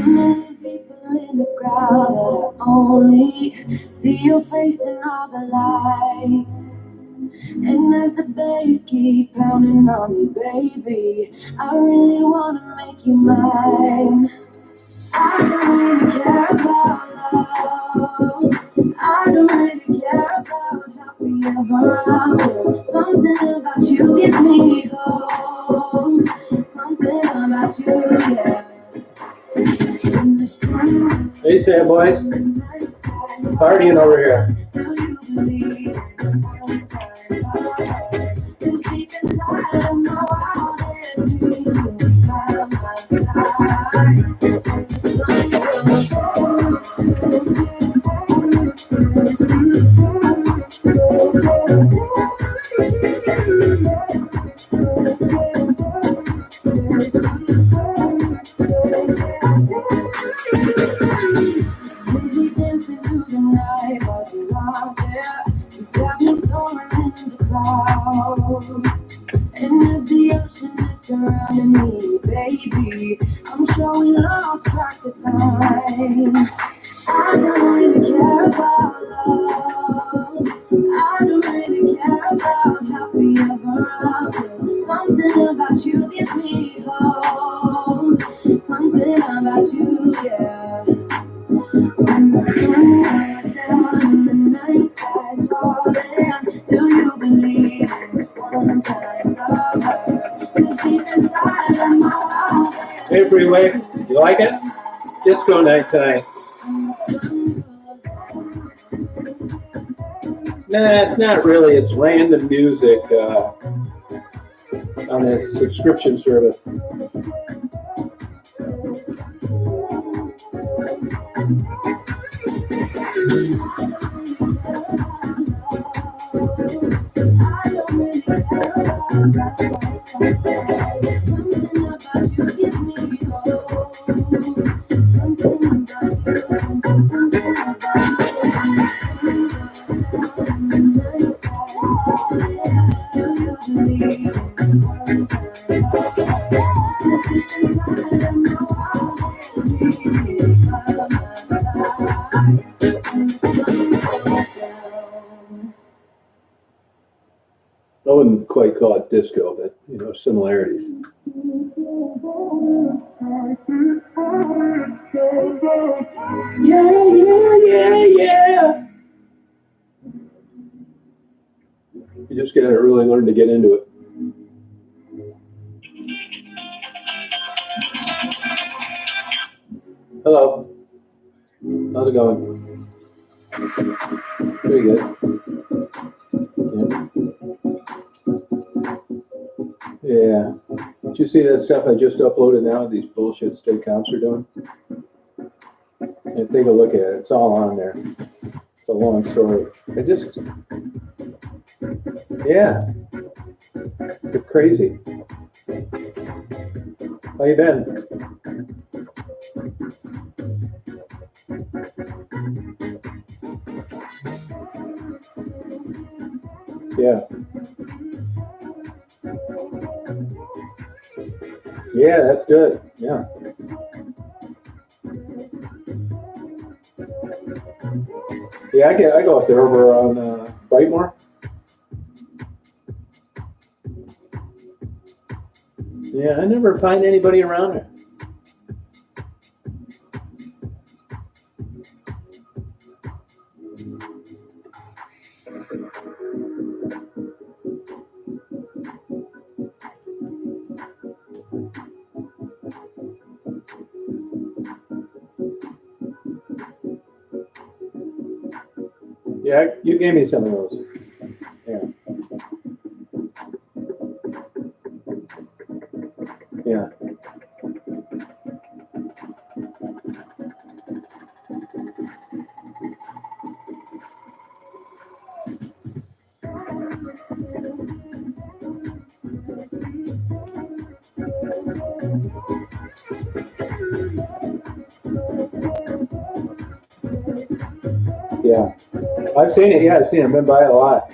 million people in the crowd, but I only see your face in all the lights. And as the bass keep pounding on me, baby, I really wanna make you mine. I don't really care about love. I don't really care about happy ever after. Something about you gives me hope. Something about you, yeah. Hey, sad boys. Partying over here. And as the ocean is surrounding me, baby, I'm sure we lost track of time. I don't really care about love. I don't really care about happy ever after. Something about you gives me hope. Something about you, yeah. When the sun goes down and the night sky's falling, do you believe in one-time lovers? 'Cause deep inside of my heart, Hey, Freeway, you like it? Disco night tonight. Nah, it's not really. It's random music on this subscription service. I wouldn't quite call it disco, but you know, similarities. Yeah. You just gotta really learn to get into it. Hello. How's it going? Pretty good. Yeah. Did you see that stuff I just uploaded now? These bullshit state comps are doing? And take a look at it. It's all on there. It's a long story. Yeah. They're crazy. How you been? Yeah. Yeah, that's good. Yeah. Yeah, I go up there over on Brightmore. Yeah, I never find anybody around there. Yeah, you gave me some of those. Yeah. Yeah. Yeah, I've seen it. Yeah, I've seen it. I've been by it a lot.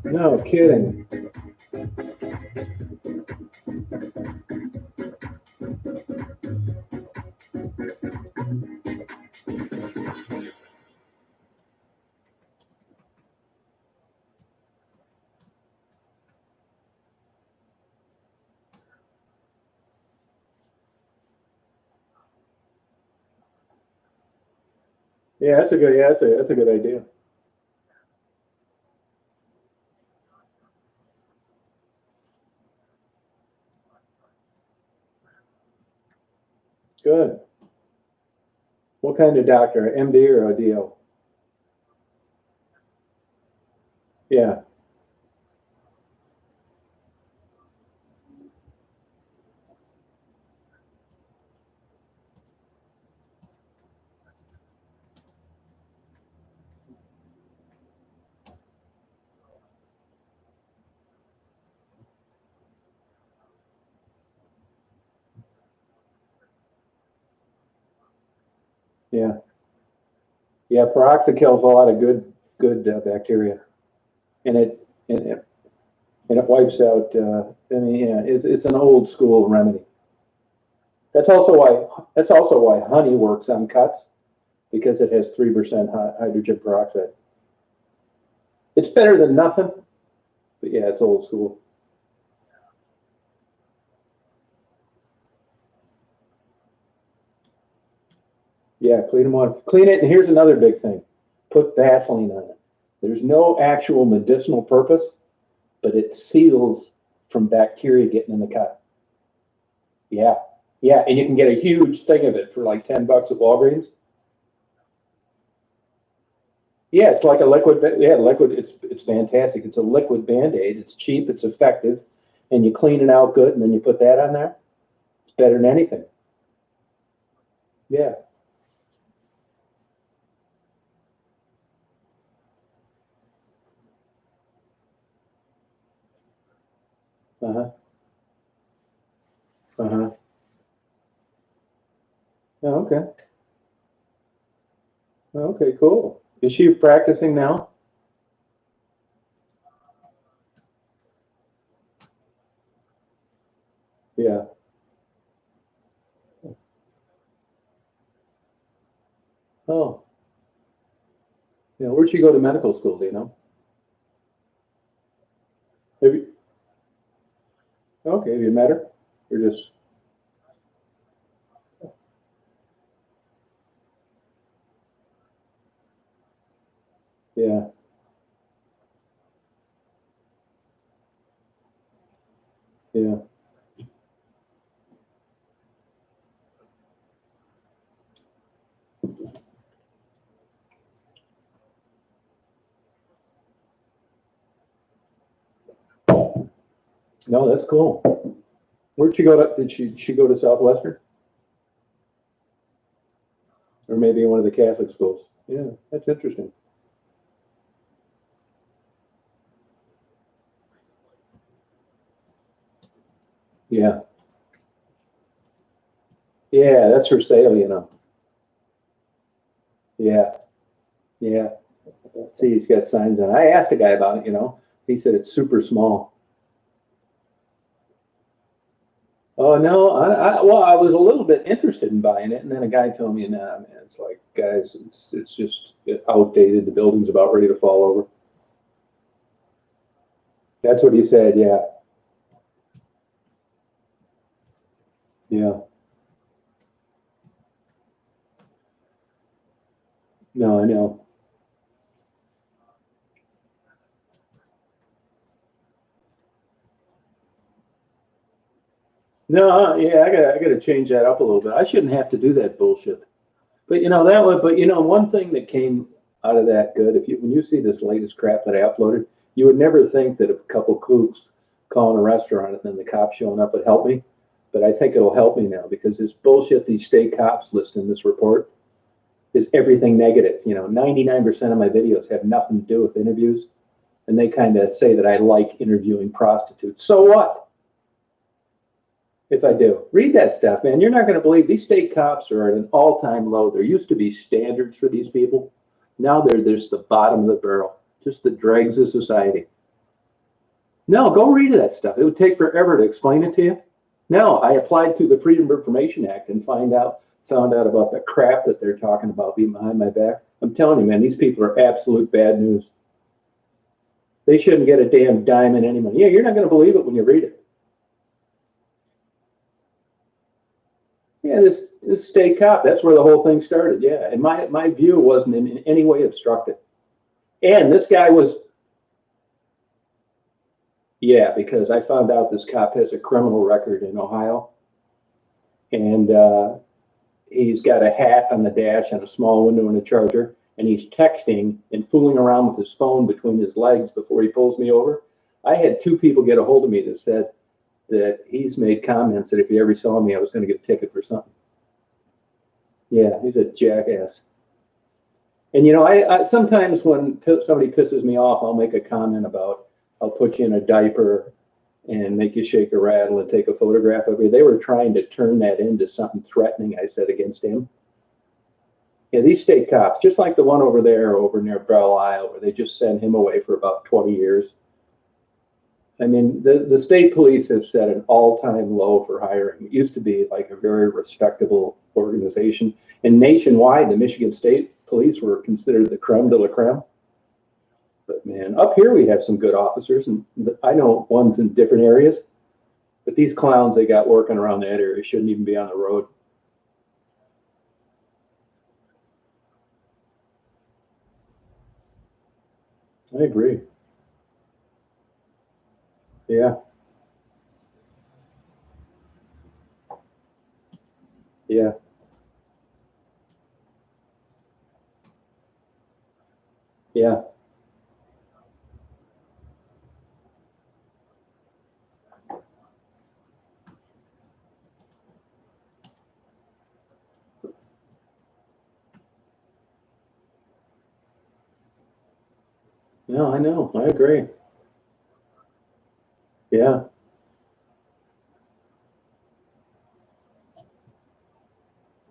No kidding. Yeah, that's a good. Yeah, that's a good idea. Good. What kind of doctor? MD or a DO? Yeah, yeah, yeah. Peroxide kills a lot of good bacteria, and it wipes out. I mean, yeah, it's an old school remedy. That's also why honey works on cuts because it has 3% hydrogen peroxide. It's better than nothing, but yeah, it's old school. Yeah, clean them on. Clean it, and here's another big thing: put Vaseline on it. There's no actual medicinal purpose, but it seals from bacteria getting in the cut. Yeah, yeah, and you can get a huge thing of it for like $10 at Walgreens. Yeah, it's like a liquid. Yeah, liquid. It's fantastic. It's a liquid Band-Aid. It's cheap. It's effective, and you clean it out good, and then you put that on there. It's better than anything. Yeah. Uh huh. Uh huh. Oh, okay. Oh, okay. Cool. Is she practicing now? Yeah. Oh. Yeah. Where'd she go to medical school? Do you know? Have you, okay. Have you met her? Or just yeah. Yeah. No, that's cool. Where'd she go to? Did she go to Southwestern or maybe one of the Catholic schools? Yeah, that's interesting. Yeah. Yeah, that's for sale. Yeah. Yeah. See, he's got signs on. I asked a guy about it. He said it's super small. Oh no, well, I was a little bit interested in buying it, and then a guy told me, "Nah, man, it's like, guys, it's just outdated. The building's about ready to fall over." That's what he said. Yeah, yeah. No, I know. No, yeah, I got to change that up a little bit. I shouldn't have to do that bullshit. But that would. But one thing that came out of that good, if you when you see this latest crap that I uploaded, you would never think that a couple kooks calling a restaurant and then the cops showing up would help me. but I think it'll help me now because this bullshit these state cops list in this report is everything negative. 99% of my videos have nothing to do with interviews, and they kind of say that I like interviewing prostitutes. So what? If I do, read that stuff, man. You're not going to believe these state cops are at an all-time low. There used to be standards for these people. Now there's the bottom of the barrel, just the dregs of society. No, go read that stuff. It would take forever to explain it to you. No, I applied to the Freedom of Information Act and found out about the crap that they're talking about behind my back. I'm telling you, man, these people are absolute bad news. They shouldn't get a damn dime in any money. Yeah, you're not going to believe it when you read it. Yeah, this state cop, that's where the whole thing started. Yeah, and my view wasn't in any way obstructed. And this guy was, yeah, because I found out this cop has a criminal record in Ohio. And he's got a hat on the dash and a small window and a charger. And he's texting and fooling around with his phone between his legs before he pulls me over. I had 2 people get a hold of me that said that he's made comments that if he ever saw me, I was going to get a ticket for something. Yeah, he's a jackass. And I sometimes when somebody pisses me off, I'll make a comment about, I'll put you in a diaper and make you shake a rattle and take a photograph of you. They were trying to turn that into something threatening I said against him. Yeah, these state cops, just like the one over there over near Belle Isle, where they just sent him away for about 20 years. I mean, the state police have set an all-time low for hiring. It used to be like a very respectable organization. And nationwide, the Michigan State Police were considered the creme de la creme. But man, up here we have some good officers, and I know ones in different areas. But these clowns they got working around that area shouldn't even be on the road. I agree. Yeah. Yeah. Yeah. No, I know. I agree. Yeah.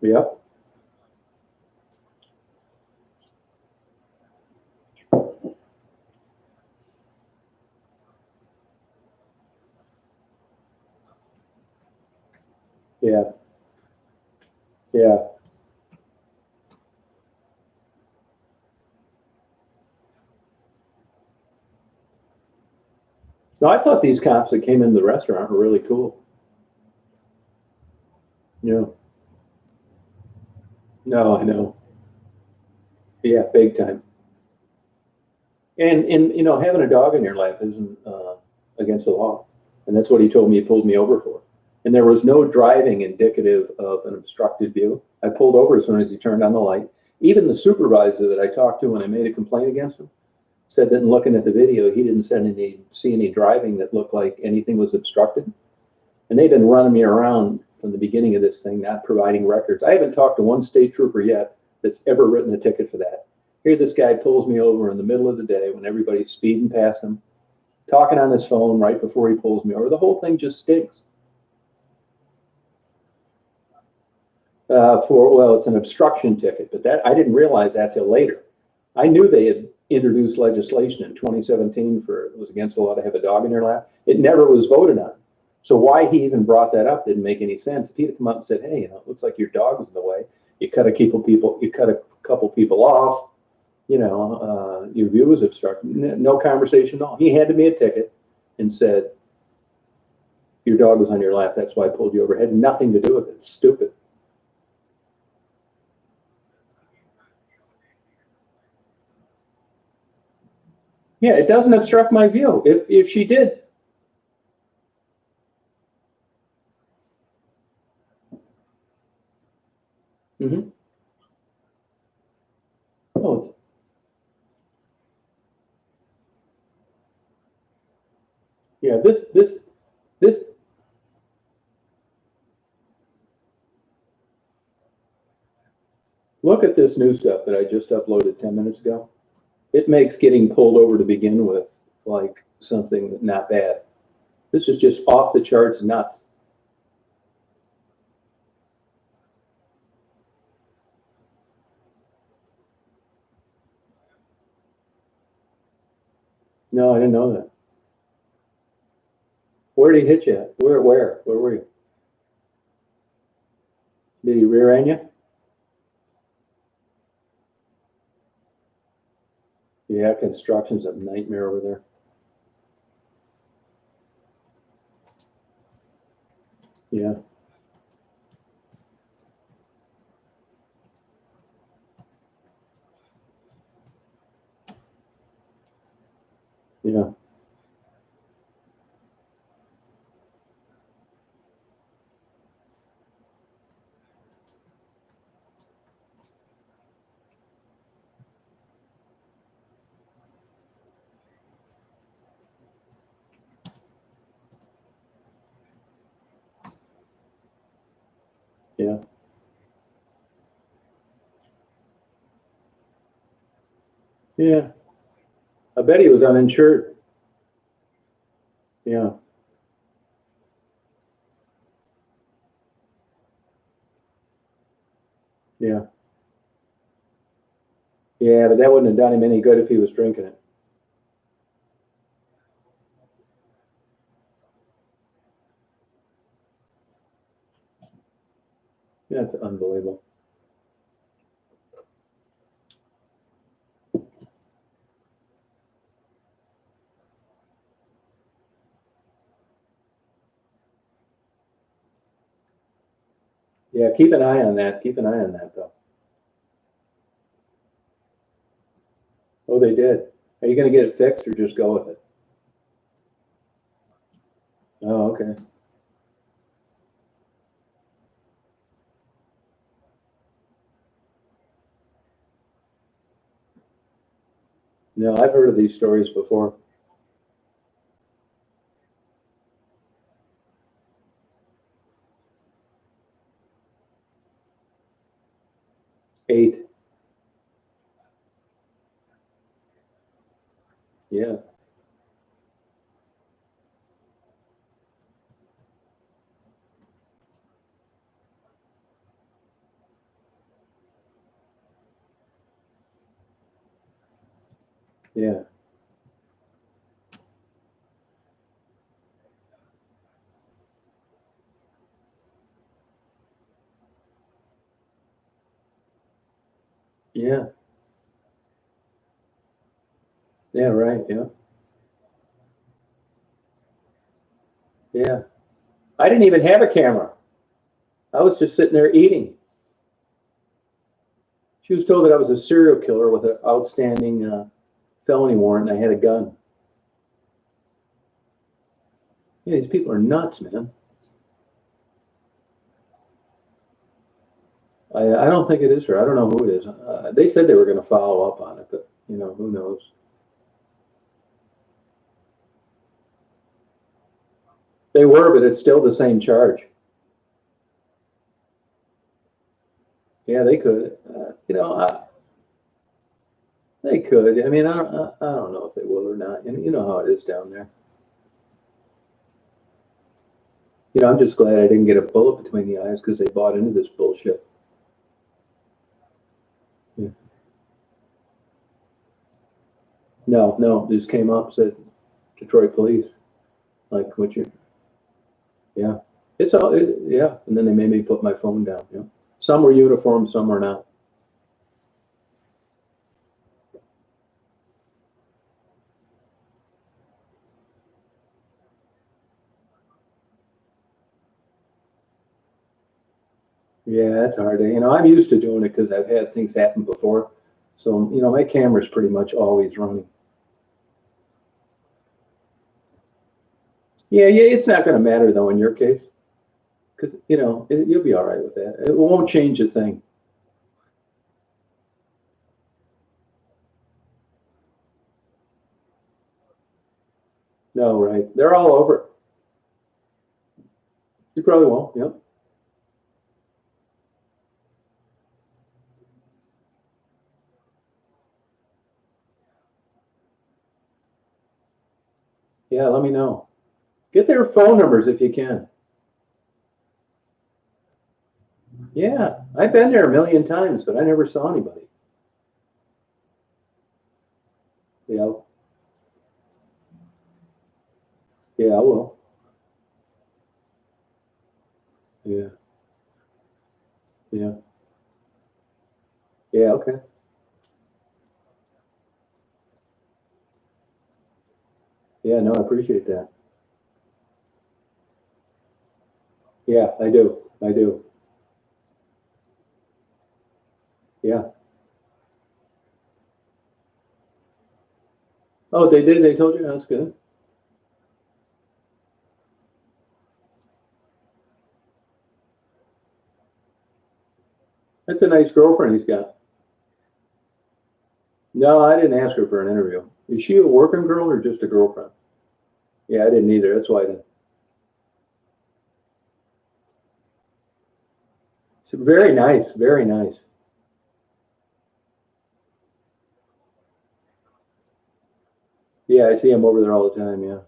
Yep. Yeah. Yeah. No, I thought these cops that came into the restaurant were really cool. Yeah. No, I know. Yeah, big time. And having a dog in your lap isn't against the law, and that's what he told me. He pulled me over for, and there was no driving indicative of an obstructed view. I pulled over as soon as he turned on the light. Even the supervisor that I talked to when I made a complaint against him said that in looking at the video, he didn't see any driving that looked like anything was obstructed. And they've been running me around from the beginning of this thing, not providing records. I haven't talked to one state trooper yet that's ever written a ticket for that. Here, this guy pulls me over in the middle of the day when everybody's speeding past him, talking on his phone right before he pulls me over. The whole thing just stinks. Well, it's an obstruction ticket, but that I didn't realize that till later. I knew they had introduced legislation in 2017 for it was against the law to have a dog in your lap. It never was voted on. So why he even brought that up didn't make any sense. If he'd come up and said, "Hey, it looks like your dog is in the way. You cut a couple people off. Your view was obstructed." No conversation at all. He handed me a ticket and said, "Your dog was on your lap. That's why I pulled you over." It had nothing to do with it. It's stupid. Yeah, it doesn't obstruct my view. If she did. Mm-hmm. Oh, yeah. This Look at this new stuff that I just uploaded 10 minutes ago. It makes getting pulled over to begin with like something not bad. This is just off the charts nuts. No, I didn't know that. Where did he hit you at? Where were you? Did he rear end you? Yeah, construction's a nightmare over there. Yeah. Yeah. Yeah. Yeah. I bet he was uninsured. Yeah. Yeah. Yeah, but that wouldn't have done him any good if he was drinking it. That's unbelievable. Yeah, keep an eye on that. Keep an eye on that, though. Oh, they did. Are you going to get it fixed or just go with it? Oh, okay. No, I've heard of these stories before. 8. Yeah. Yeah. Yeah. Yeah. Right. Yeah. Yeah. I didn't even have a camera. I was just sitting there eating. She was told that I was a serial killer with an outstanding felony warrant and I had a gun. Yeah, these people are nuts, man. I don't think it is her. I don't know who it is. They said they were going to follow up on it, but who knows? They were, but it's still the same charge. Yeah, they could. They could. I mean, I don't know if they will or not. And you know how it is down there. I'm just glad I didn't get a bullet between the eyes because they bought into this bullshit. Yeah. No, no, this came up, said Detroit police. Like, what you, yeah. It's all, yeah. And then they made me put my phone down. Yeah. Some were uniform, some were not. Yeah, that's hard. I'm used to doing it because I've had things happen before. So, my camera's pretty much always running. Yeah, yeah, it's not going to matter though in your case because, you'll be all right with that. It won't change a thing. No, right. They're all over. You probably won't. Yep. Yeah, let me know. Get their phone numbers if you can. Yeah, I've been there a million times, but I never saw anybody. Yeah, yeah, I will. Yeah, yeah, yeah. Okay. Yeah, no, I appreciate that. Yeah, I do. I do. Yeah. Oh, they did. They told you. That's good. That's a nice girlfriend he's got. No, I didn't ask her for an interview. Is she a working girl or just a girlfriend? Yeah, I didn't either. That's why I didn't. So very nice. Very nice. Yeah, I see him over there all the time. Yeah.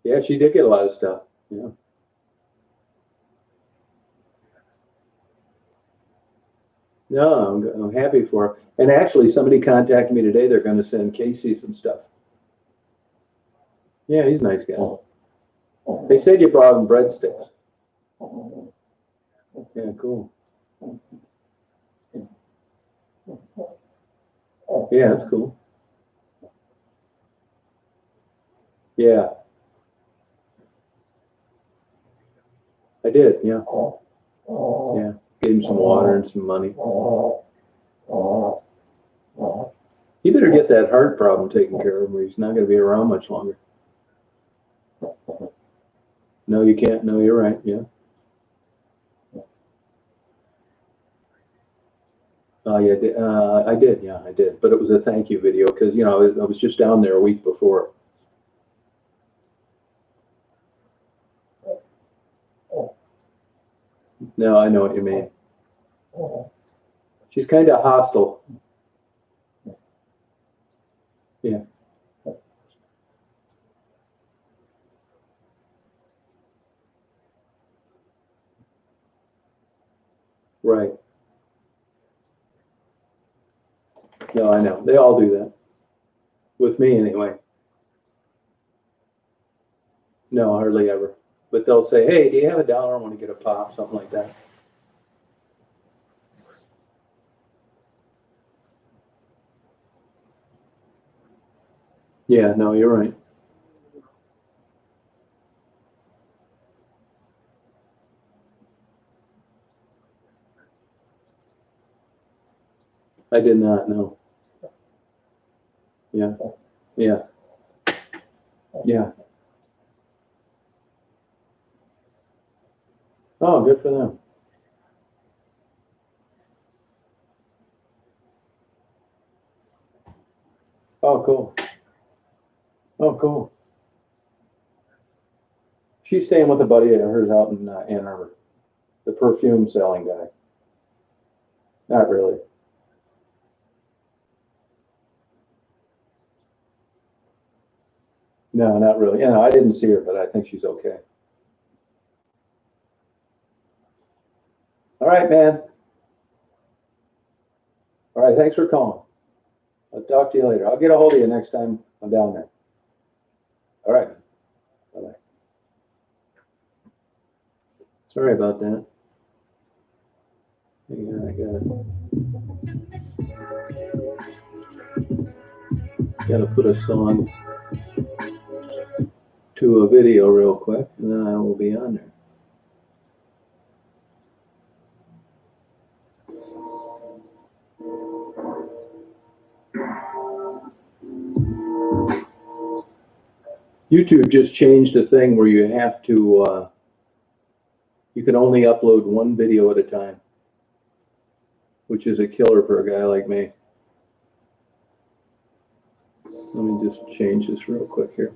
Yeah, she did get a lot of stuff. Yeah. No, I'm happy for her. And actually, somebody contacted me today. They're going to send Casey some stuff. Yeah, he's a nice guy. They said you brought him breadsticks. Yeah, cool. Yeah, that's cool. Yeah, I did. Yeah, yeah. Gave him some water and some money. He better get that heart problem taken care of, or he's not going to be around much longer. No, you can't. No, you're right. Yeah. Yeah, I did. Yeah, I did. But it was a thank you video because I was just down there a week before. No, I know what you mean. She's kind of hostile. Yeah. Right. No, I know. They all do that. With me, anyway. No, hardly ever. But they'll say, "Hey, do you have $1? I want to get a pop," something like that. Yeah. No, you're right. I did not know. Yeah. Yeah. Yeah. Oh, good for them. Oh, cool. Oh, cool. She's staying with a buddy of hers out in Ann Arbor, the perfume selling guy. Not really. No, not really. I didn't see her, but I think she's okay. All right, man. All right, thanks for calling. I'll talk to you later. I'll get a hold of you next time I'm down there. All right. Bye-bye. Sorry about that. Yeah, I gotta put a song to a video real quick, and then I will be on there. YouTube just changed the thing where you have to, you can only upload one video at a time, which is a killer for a guy like me. Let me just change this real quick here.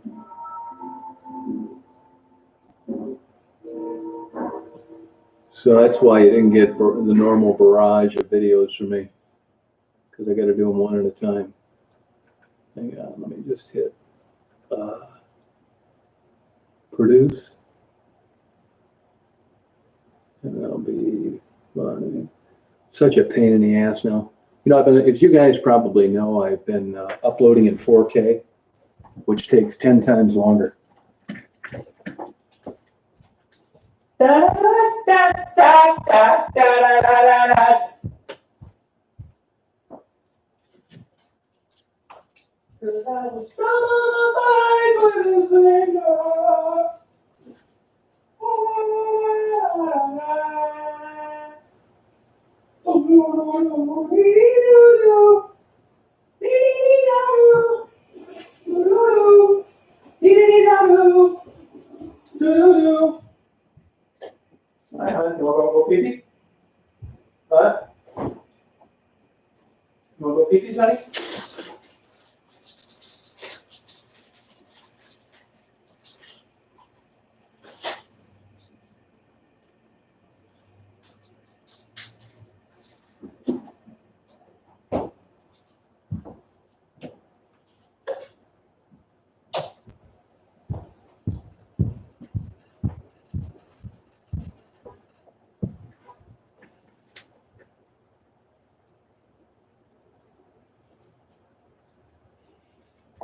So that's why you didn't get the normal barrage of videos from me, because I got to do them one at a time. Hang on, let me just hit produce, and that'll be fun. Such a pain in the ass now. You know, as you guys probably know, I've been uploading in 4K, which takes 10 times longer. Hi, hon. You want to go pee-pee? Huh? You want to go pee-pee, honey?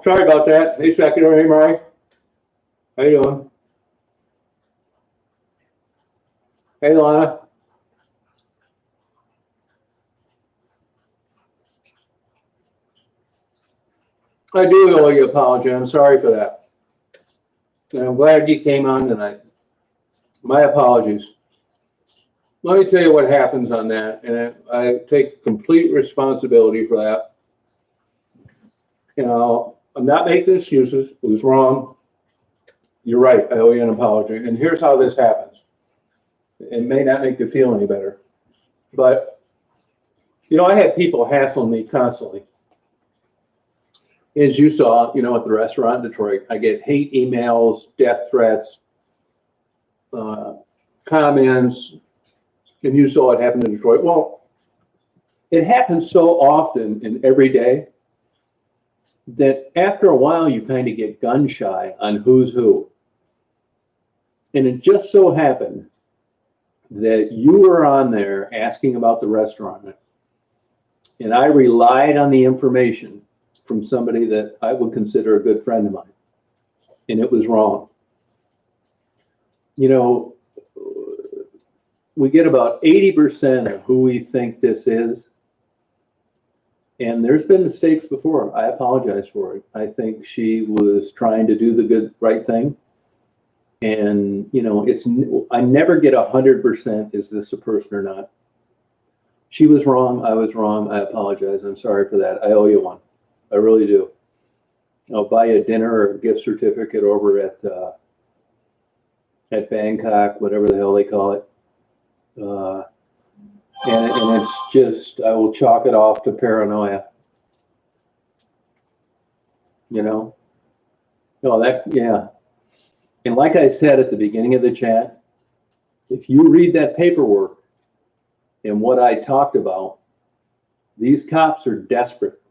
Sorry about that. Hey, Secretary Murray. How you doing? Hey, Lana. I do owe you an apology. I'm sorry for that. And I'm glad you came on tonight. My apologies. Let me tell you what happens on that, and I take complete responsibility for that. You know, I'm not making excuses. It was wrong. You're right. I owe you an apology. And here's how this happens. It may not make you feel any better, but you know, I had people hassling me constantly. As you saw, you know, at the restaurant in Detroit, I get hate emails, death threats, comments, and you saw it happen in Detroit. Well, it happens so often and every day that after a while you kind of get gun shy on who's who. And it just so happened that you were on there asking about the restaurant, and I relied on the information from somebody that I would consider a good friend of mine, and it was wrong. You know, we get about 80% of who we think this is, and there's been mistakes before. I apologize for it. I think she was trying to do the right thing. And, you know, I never get 100%, is this a person or not? She was wrong. I was wrong. I apologize. I'm sorry for that. I owe you one. I really do. I'll buy you a dinner or a gift certificate over at Bangkok, whatever the hell they call it. And it's just, I will chalk it off to paranoia. You know? Oh, yeah. And like I said at the beginning of the chat, if you read that paperwork and what I talked about, these cops are desperate.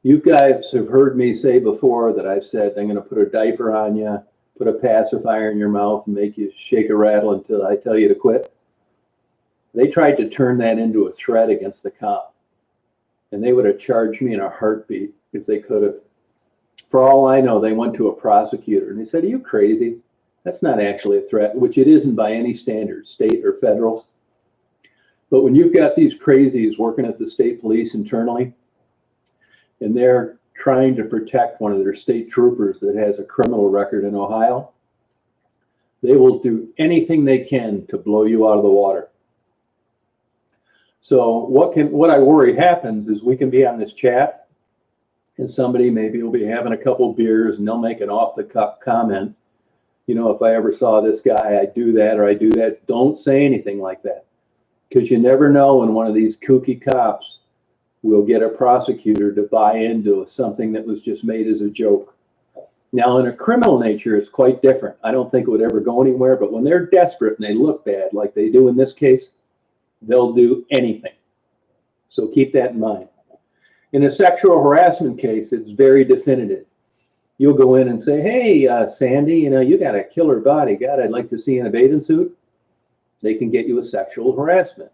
You guys have heard me say before that I've said, I'm going to put a diaper on you, put a pacifier in your mouth, and make you shake a rattle until I tell you to quit. They tried to turn that into a threat against the cop. And they would have charged me in a heartbeat if they could have. For all I know, they went to a prosecutor and they said, are you crazy? That's not actually a threat, which it isn't by any standard, state or federal. But when you've got these crazies working at the state police internally, and they're trying to protect one of their state troopers that has a criminal record in Ohio, they will do anything they can to blow you out of the water. So what I worry happens is we can be on this chat and somebody maybe will be having a couple beers and they'll make an off the cuff comment. You know, if I ever saw this guy, I do that or I do that. Don't say anything like that, because you never know when one of these kooky cops will get a prosecutor to buy into something that was just made as a joke. Now, in a criminal nature, it's quite different. I don't think it would ever go anywhere, but when they're desperate and they look bad, like they do in this case, they'll do anything. So keep that in mind. In a sexual harassment case, it's very definitive. You'll go in and say, hey, Sandy, you got a killer body. God, I'd like to see you in a bathing suit. They can get you a sexual harassment.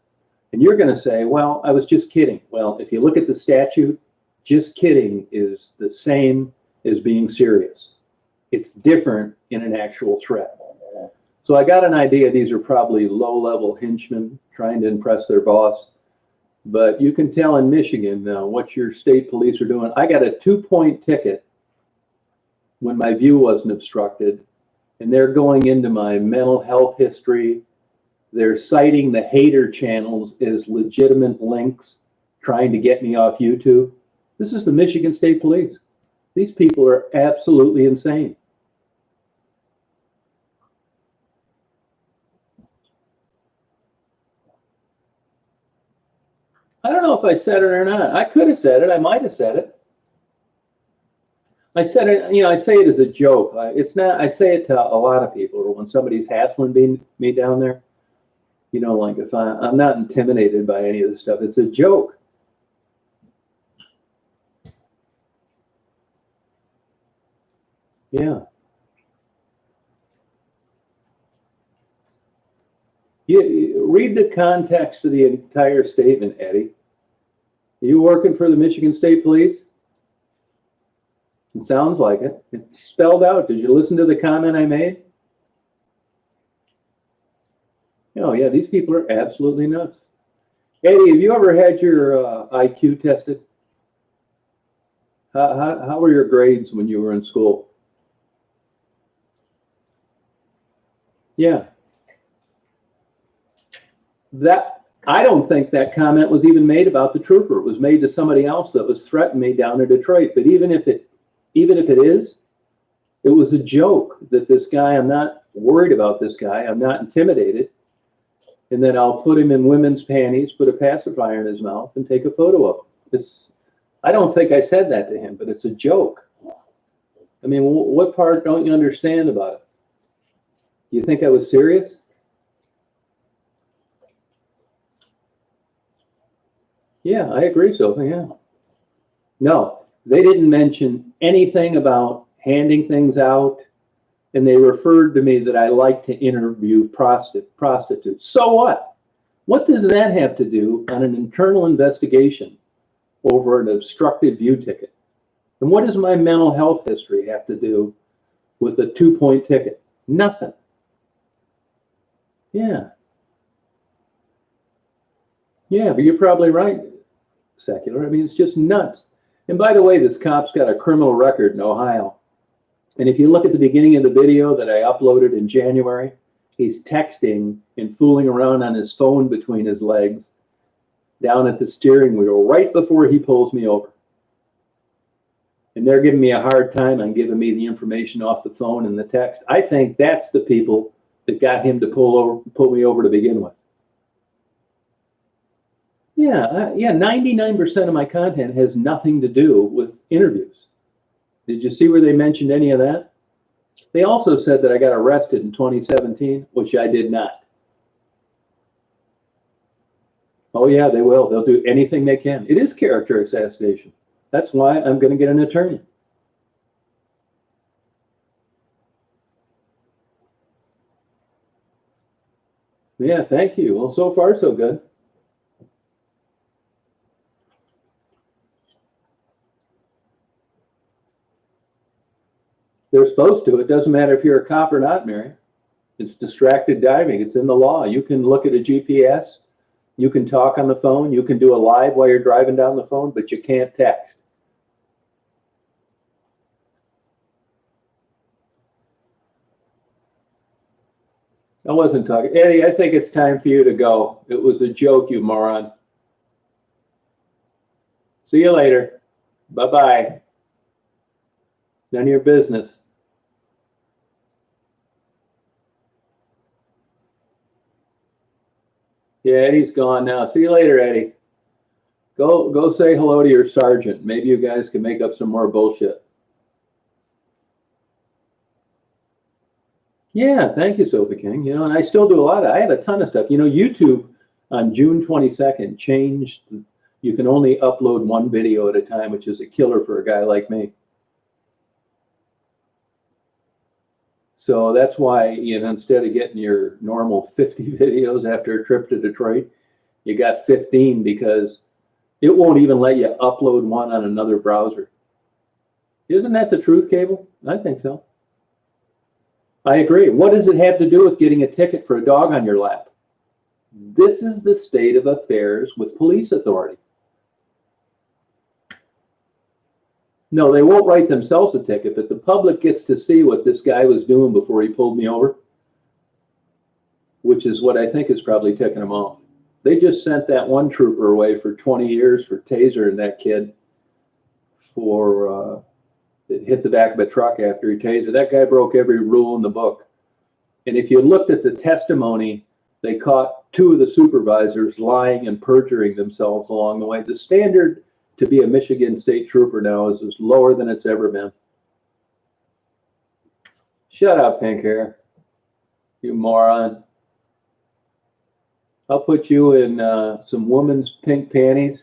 And you're going to say, well, I was just kidding. Well, if you look at the statute, just kidding is the same as being serious. It's different in an actual threat. So I got an idea these are probably low-level henchmen trying to impress their boss. But you can tell in Michigan what your state police are doing. I got a 2-point ticket when my view wasn't obstructed, and they're going into my mental health history. They're citing the hater channels as legitimate links, trying to get me off YouTube. This is the Michigan State Police. These people are absolutely insane. I don't know if I said it or not. I could have said it. I might have said it. I said it, I say it as a joke. It's not, I say it to a lot of people, or when somebody's hassling me down there, like if I'm not intimidated by any of this stuff, it's a joke. Yeah. You read the context of the entire statement, Eddie. Are you working for the Michigan State Police? It sounds like it. It's spelled out. Did you listen to the comment I made? Oh, yeah, these people are absolutely nuts. Eddie, have you ever had your IQ tested? How were your grades when you were in school? Yeah. I don't think that comment was even made about the trooper. It was made to somebody else that was threatening me down in Detroit. But even if it is, it was a joke that this guy, I'm not worried about this guy. I'm not intimidated. And then I'll put him in women's panties, put a pacifier in his mouth, and take a photo of him. I don't think I said that to him, but it's a joke. I mean, what part don't you understand about it? You think I was serious? Yeah, I agree, Sophie, yeah. No, they didn't mention anything about handing things out, and they referred to me that I like to interview prostitutes. So what? What does that have to do on an internal investigation over an obstructed view ticket? And what does my mental health history have to do with a 2-point ticket? Nothing. Yeah. Yeah, but you're probably right, Secular. I mean, it's just nuts. And by the way, this cop's got a criminal record in Ohio. And if you look at the beginning of the video that I uploaded in January, he's texting and fooling around on his phone between his legs down at the steering wheel right before he pulls me over. And they're giving me a hard time on giving me the information off the phone and the text. I think that's the people that got him to pull me over to begin with. Yeah, 99% of my content has nothing to do with interviews. Did you see where they mentioned any of that? They also said that I got arrested in 2017, which I did not. Oh yeah, they will. They'll do anything they can. It is character assassination. That's why I'm going to get an attorney. Yeah, thank you. Well, so far so good. They're supposed to. It doesn't matter if you're a cop or not, Mary. It's distracted driving. It's in the law. You can look at a GPS. You can talk on the phone. You can do a live while you're driving down the phone, but you can't text. I wasn't talking. Eddie, I think it's time for you to go. It was a joke, you moron. See you later. Bye-bye. None of your business. Yeah, Eddie's gone now. See you later, Eddie. Go say hello to your sergeant. Maybe you guys can make up some more bullshit. Yeah, thank you, Sophie King. You know, and I still do a lot of, I have a ton of stuff. You know, YouTube on June 22nd changed, you can only upload one video at a time, which is a killer for a guy like me. So that's why, you know, instead of getting your normal 50 videos after a trip to Detroit, you got 15 because it won't even let you upload one on another browser. Isn't that the truth, Cable? I think so. I agree. What does it have to do with getting a ticket for a dog on your lap? This is the state of affairs with police authority. No, they won't write themselves a ticket, but the public gets to see what this guy was doing before he pulled me over, which is what I think is probably ticking him off. They just sent that one trooper away for 20 years for tasering that kid for it hit the back of a truck after he tasered. That guy broke every rule in the book. And if you looked at the testimony, they caught two of the supervisors lying and perjuring themselves along the way. The standard to be a Michigan State Trooper now is lower than it's ever been. Shut up, pink hair, you moron. I'll put you in some woman's pink panties,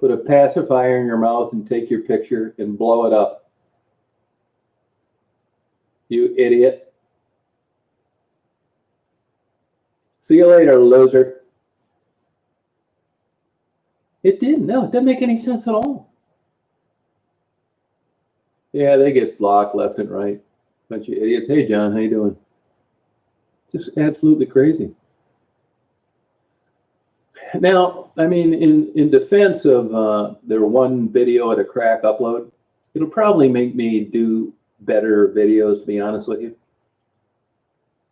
put a pacifier in your mouth and take your picture and blow it up. You idiot. See you later, loser. It didn't. No, it doesn't make any sense at all. Yeah, they get blocked left and right. Bunch of idiots. Hey, John, how you doing? Just absolutely crazy. Now, I mean, in defense of their one video at a crack upload, it'll probably make me do better videos, to be honest with you.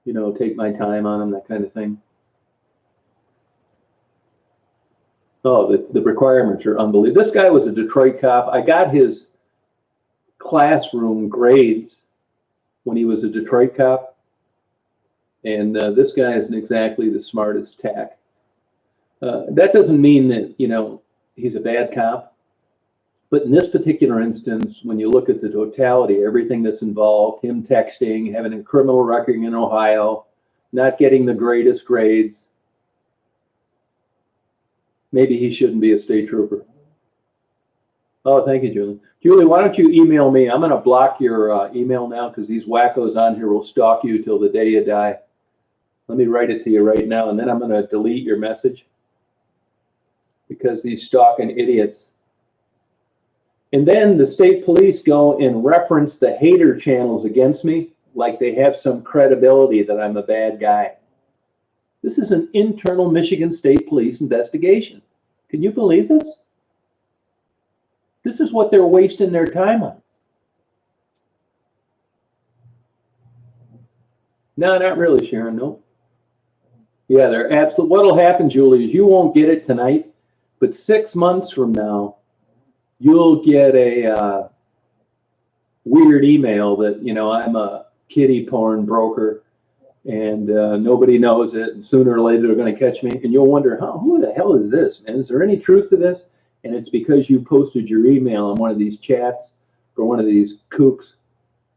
You know, take my time on them, that kind of thing. Oh, the requirements are unbelievable. This guy was a Detroit cop. I got his classroom grades when he was a Detroit cop. And this guy isn't exactly the smartest tack. That doesn't mean that, you know, he's a bad cop. But in this particular instance, when you look at the totality, everything that's involved, him texting, having a criminal record in Ohio, not getting the greatest grades, maybe he shouldn't be a state trooper. Oh, thank you, Julie. Julie, why don't you email me? I'm going to block your email now because these wackos on here will stalk you till the day you die. Let me write it to you right now, and then I'm going to delete your message because these stalking idiots. And then the state police go and reference the hater channels against me like they have some credibility that I'm a bad guy. This is an internal Michigan State Police investigation. Can you believe this? This is what they're wasting their time on. No, not really, Sharon, no. Yeah, they're absolutely, what'll happen, Julie, is you won't get it tonight, but 6 months from now, you'll get a weird email that, you know, I'm a kiddie porn broker and nobody knows it. And sooner or later, they're going to catch me. And you'll wonder, who the hell is this, man? Is there any truth to this? And it's because you posted your email on one of these chats for one of these kooks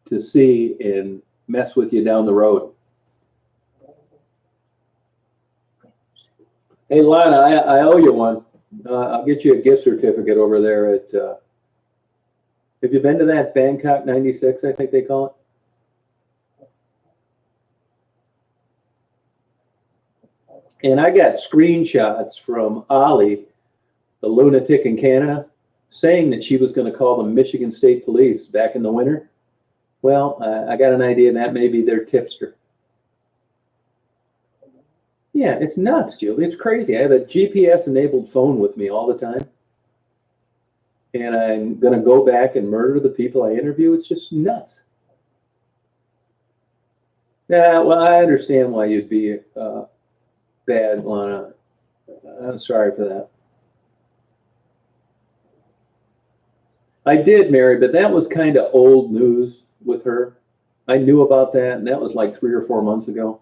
to see and mess with you down the road. Hey, Lana, I owe you one. I'll get you a gift certificate over there at, have you been to that Bangkok 96, I think they call it? And I got screenshots from Ollie, the lunatic in Canada, saying that she was going to call the Michigan State Police back in the winter. Well, I got an idea that may be their tipster. Yeah, it's nuts, Julie. It's crazy. I have a GPS-enabled phone with me all the time. And I'm going to go back and murder the people I interview. It's just nuts. Yeah, well, I understand why you'd be bad, Lana. I'm sorry for that. I did, Mary, but that was kind of old news with her. I knew about that, and that was like 3 or 4 months ago.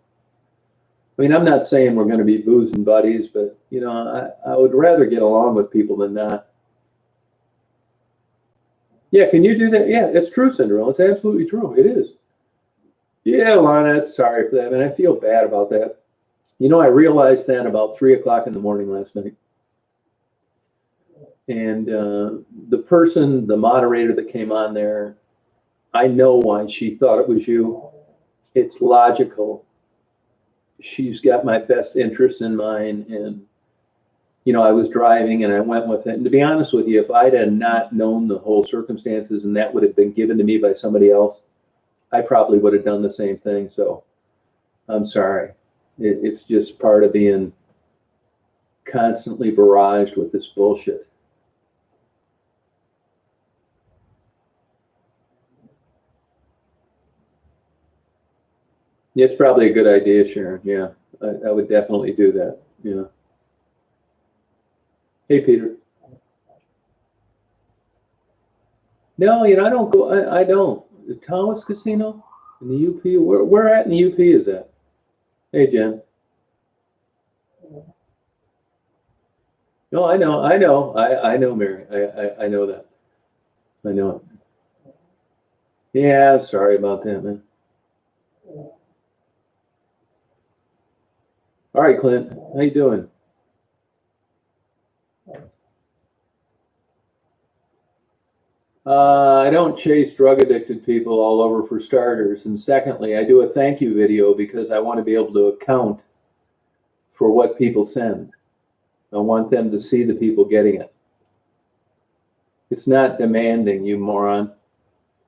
I mean, I'm not saying we're going to be boozing buddies, but, you know, I would rather get along with people than not. Yeah, can you do that? Yeah, it's true, Cinderella. It's absolutely true. It is. Yeah, Lana, sorry for that, man. I feel bad about that. You know, I realized then about 3 o'clock in the morning last night. And the moderator that came on there, I know why she thought it was you. It's logical. She's got my best interests in mind. And, you know, I was driving and I went with it. And to be honest with you, if I'd have not known the whole circumstances and that would have been given to me by somebody else, I probably would have done the same thing. So I'm sorry. It's just part of being constantly barraged with this bullshit. It's probably a good idea, Sharon. Yeah, I would definitely do that. Yeah. Hey, Peter. No, you know, I don't go. I don't. The Thomas Casino in the UP. Where at in the UP is that? Hey, Jen. No, I know. I know, Mary. I know that. I know it. Yeah, I'm sorry about that, man. All right, Clint. How you doing? I don't chase drug addicted people all over for starters. And secondly, I do a thank you video because I want to be able to account for what people send. I want them to see the people getting it. It's not demanding, you moron.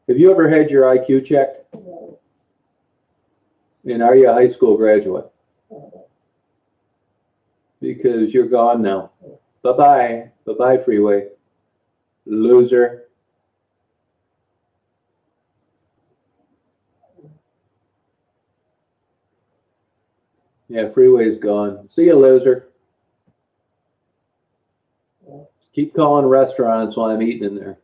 Have you ever had your IQ checked? And are you a high school graduate? Because you're gone now. Bye-bye. Bye-bye, Freeway. Loser. Yeah, Freeway's gone. See you, loser. Keep calling restaurants while I'm eating in there.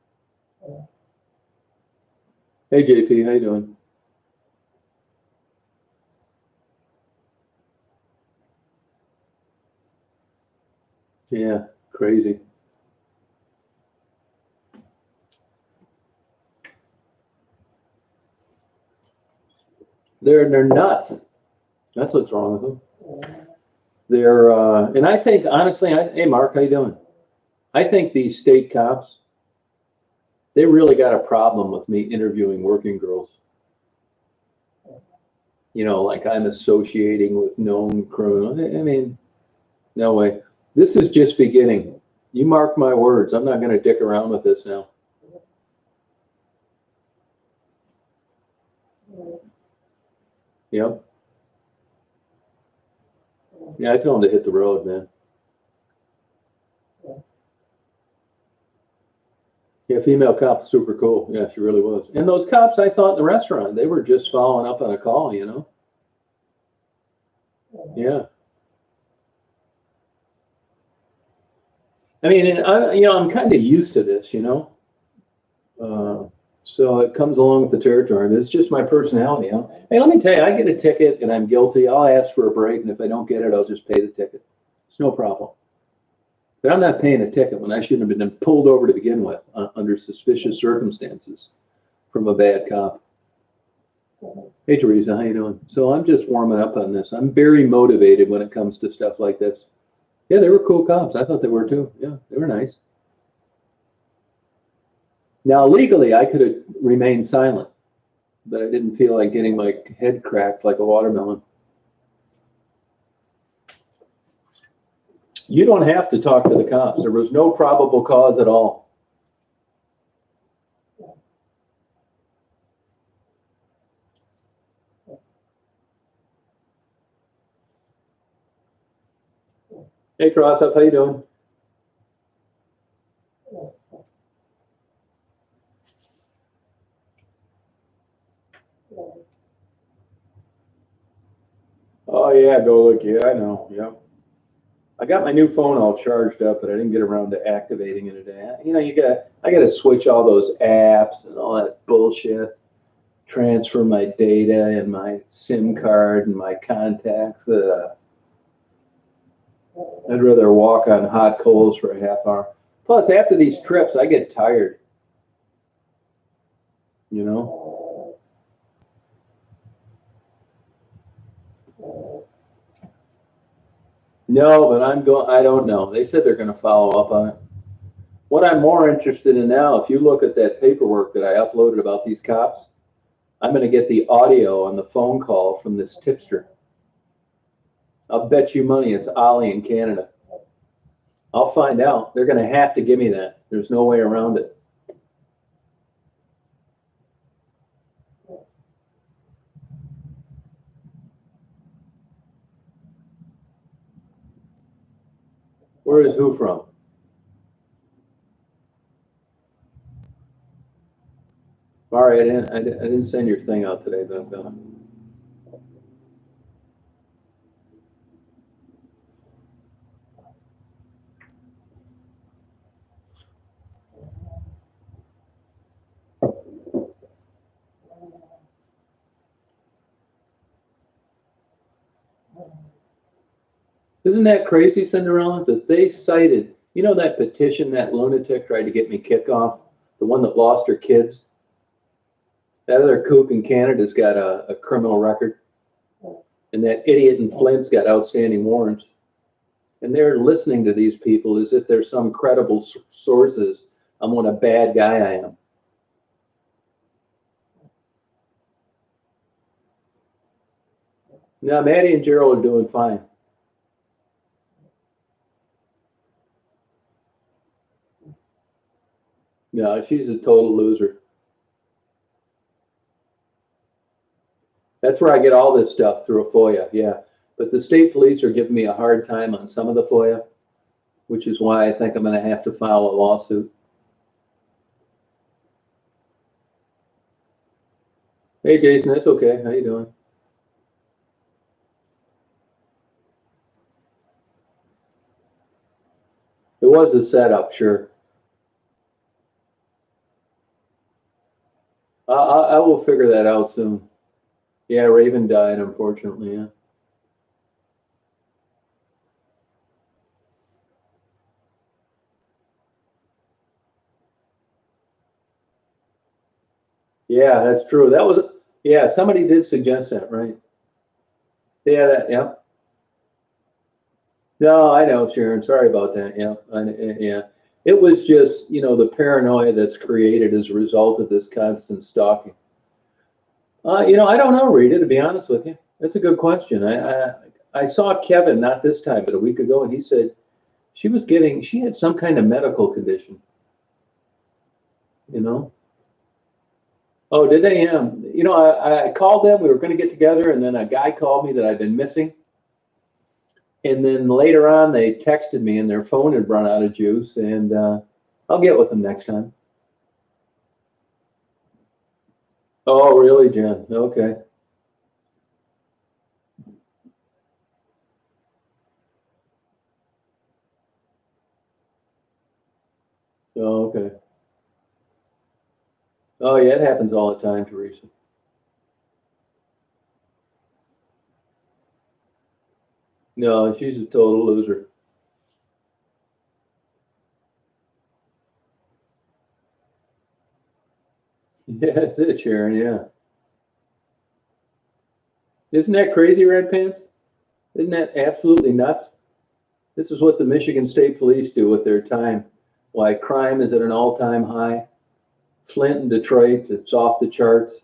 Hey, JP, how you doing? Yeah, crazy. They're nuts. That's what's wrong with them. They're and I think honestly, hey Mark, how you doing? I think these state cops, they really got a problem with me interviewing working girls. You know, like I'm associating with known criminals. I mean, no way. This is just beginning. You mark my words. I'm not going to dick around with this now. Yep. Yeah, I told him to hit the road, man. Yeah, female cop, super cool. Yeah, she really was. And those cops I thought in the restaurant, they were just following up on a call, you know? Yeah. I mean, and I'm kind of used to this, you know? So it comes along with the territory. It's just my personality, you know? Hey, let me tell you, I get a ticket and I'm guilty. I'll ask for a break, and if I don't get it, I'll just pay the ticket. It's no problem. But I'm not paying a ticket when I shouldn't have been pulled over to begin with under suspicious circumstances from a bad cop. Hey, Teresa, how you doing? So I'm just warming up on this. I'm very motivated when it comes to stuff like this. Yeah, they were cool cops. I thought they were too. Yeah, they were nice. Now, legally, I could have remained silent, but I didn't feel like getting my head cracked like a watermelon. You don't have to talk to the cops. There was no probable cause at all. Hey, Crossup, how you doing? Oh yeah, go look. Yeah, I know. Yep. I got my new phone all charged up, but I didn't get around to activating it today. You know, I got to switch all those apps and all that bullshit. Transfer my data and my SIM card and my contacts. I'd rather walk on hot coals for a half hour. Plus, after these trips, I get tired. You know. No, but I don't know. They said they're going to follow up on it. What I'm more interested in now, if you look at that paperwork that I uploaded about these cops, I'm going to get the audio on the phone call from this tipster. I'll bet you money it's Ollie in Canada. I'll find out. They're going to have to give me that. There's no way around it. Where is who from? All right, I didn't send your thing out today, but I'm gonna. Isn't that crazy, Cinderella, that they cited, you know, that petition that lunatic tried to get me kicked off, the one that lost her kids? That other kook in Canada's got a criminal record, and that idiot in Flint's got outstanding warrants. And they're listening to these people as if they're some credible sources on what a bad guy I am. Now, Maddie and Gerald are doing fine. No, she's a total loser. That's where I get all this stuff, through a FOIA, yeah. But the state police are giving me a hard time on some of the FOIA, which is why I think I'm going to have to file a lawsuit. Hey, Jason, that's okay. How you doing? It was a setup, sure. I will figure that out soon. Yeah, Raven died, unfortunately, yeah. Yeah, that's true. That was, yeah, somebody did suggest that, right? Yeah, that, yeah. No, I know, Sharon. Sorry about that. Yeah, yeah. It was just, you know, the paranoia that's created as a result of this constant stalking. You know, I don't know, Rita, to be honest with you. That's a good question. I saw Kevin, not this time, but a week ago, and he said she had some kind of medical condition, you know? Oh, did they? You know, I called them. We were going to get together, and then a guy called me that I'd been missing. And then later on, they texted me, and their phone had run out of juice. And I'll get with them next time. Oh, really, Jen? Okay. Oh, okay. Oh, yeah, it happens all the time, Teresa. No, she's a total loser. Yeah, that's it, Sharon. Yeah. Isn't that crazy, Red Pants? Isn't that absolutely nuts? This is what the Michigan State Police do with their time. Why crime is at an all-time high. Flint and Detroit, it's off the charts.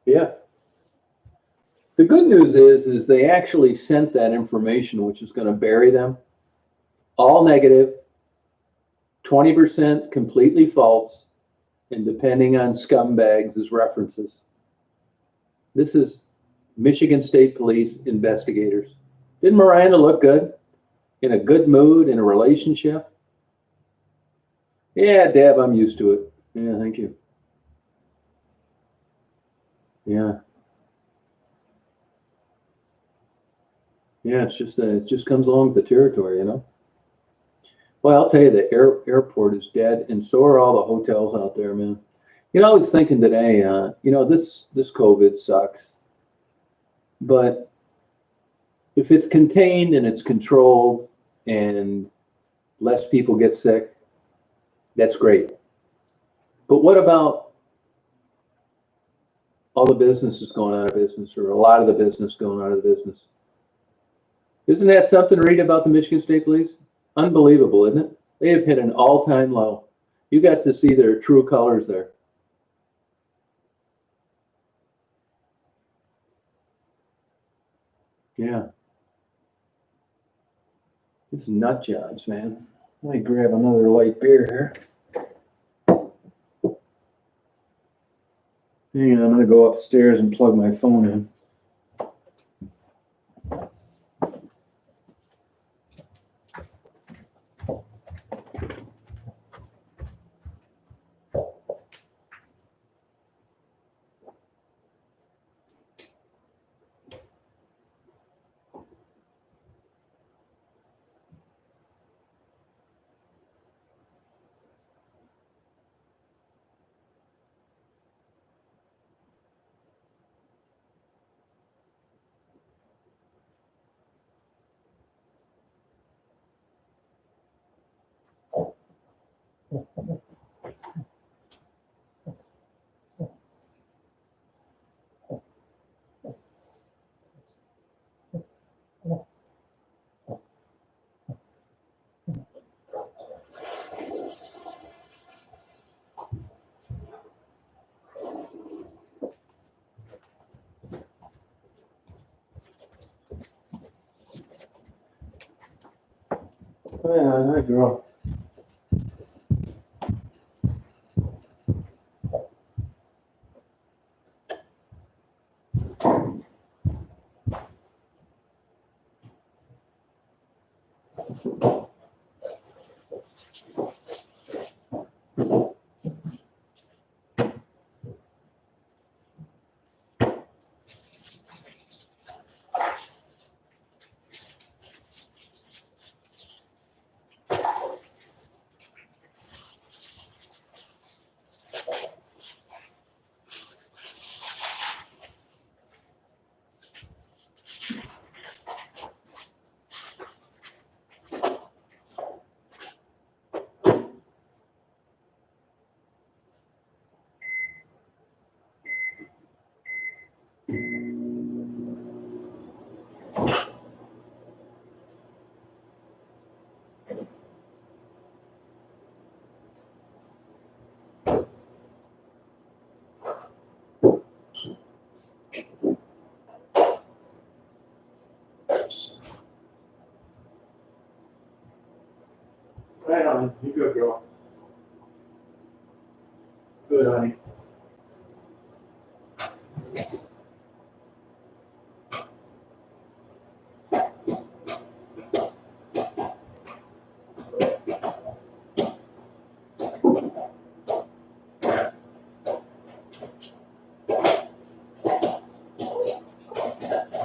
Yeah. The good news is they actually sent that information, which is going to bury them. All negative, 20% completely false, and depending on scumbags as references. This is Michigan State Police investigators. Didn't Miranda look good? In a good mood, in a relationship? Yeah, Deb, I'm used to it. Yeah, thank you. Yeah. Yeah, it's just that it just comes along with the territory, you know? Well, I'll tell you, the airport is dead, and so are all the hotels out there, man. You know, I was thinking today, you know, this COVID sucks, but if it's contained and it's controlled and less people get sick, that's great. But what about all the business is going out of business, or a lot of the business going out of the business. Isn't that something to read about the Michigan State Police? Unbelievable, isn't it? They have hit an all-time low. You got to see their true colors there. Yeah. These nut jobs, man. Let me grab another light beer here. Hang on, I'm gonna go upstairs and plug my phone in. Yeah, hi, girl. Right on. You good, girl. Good, honey.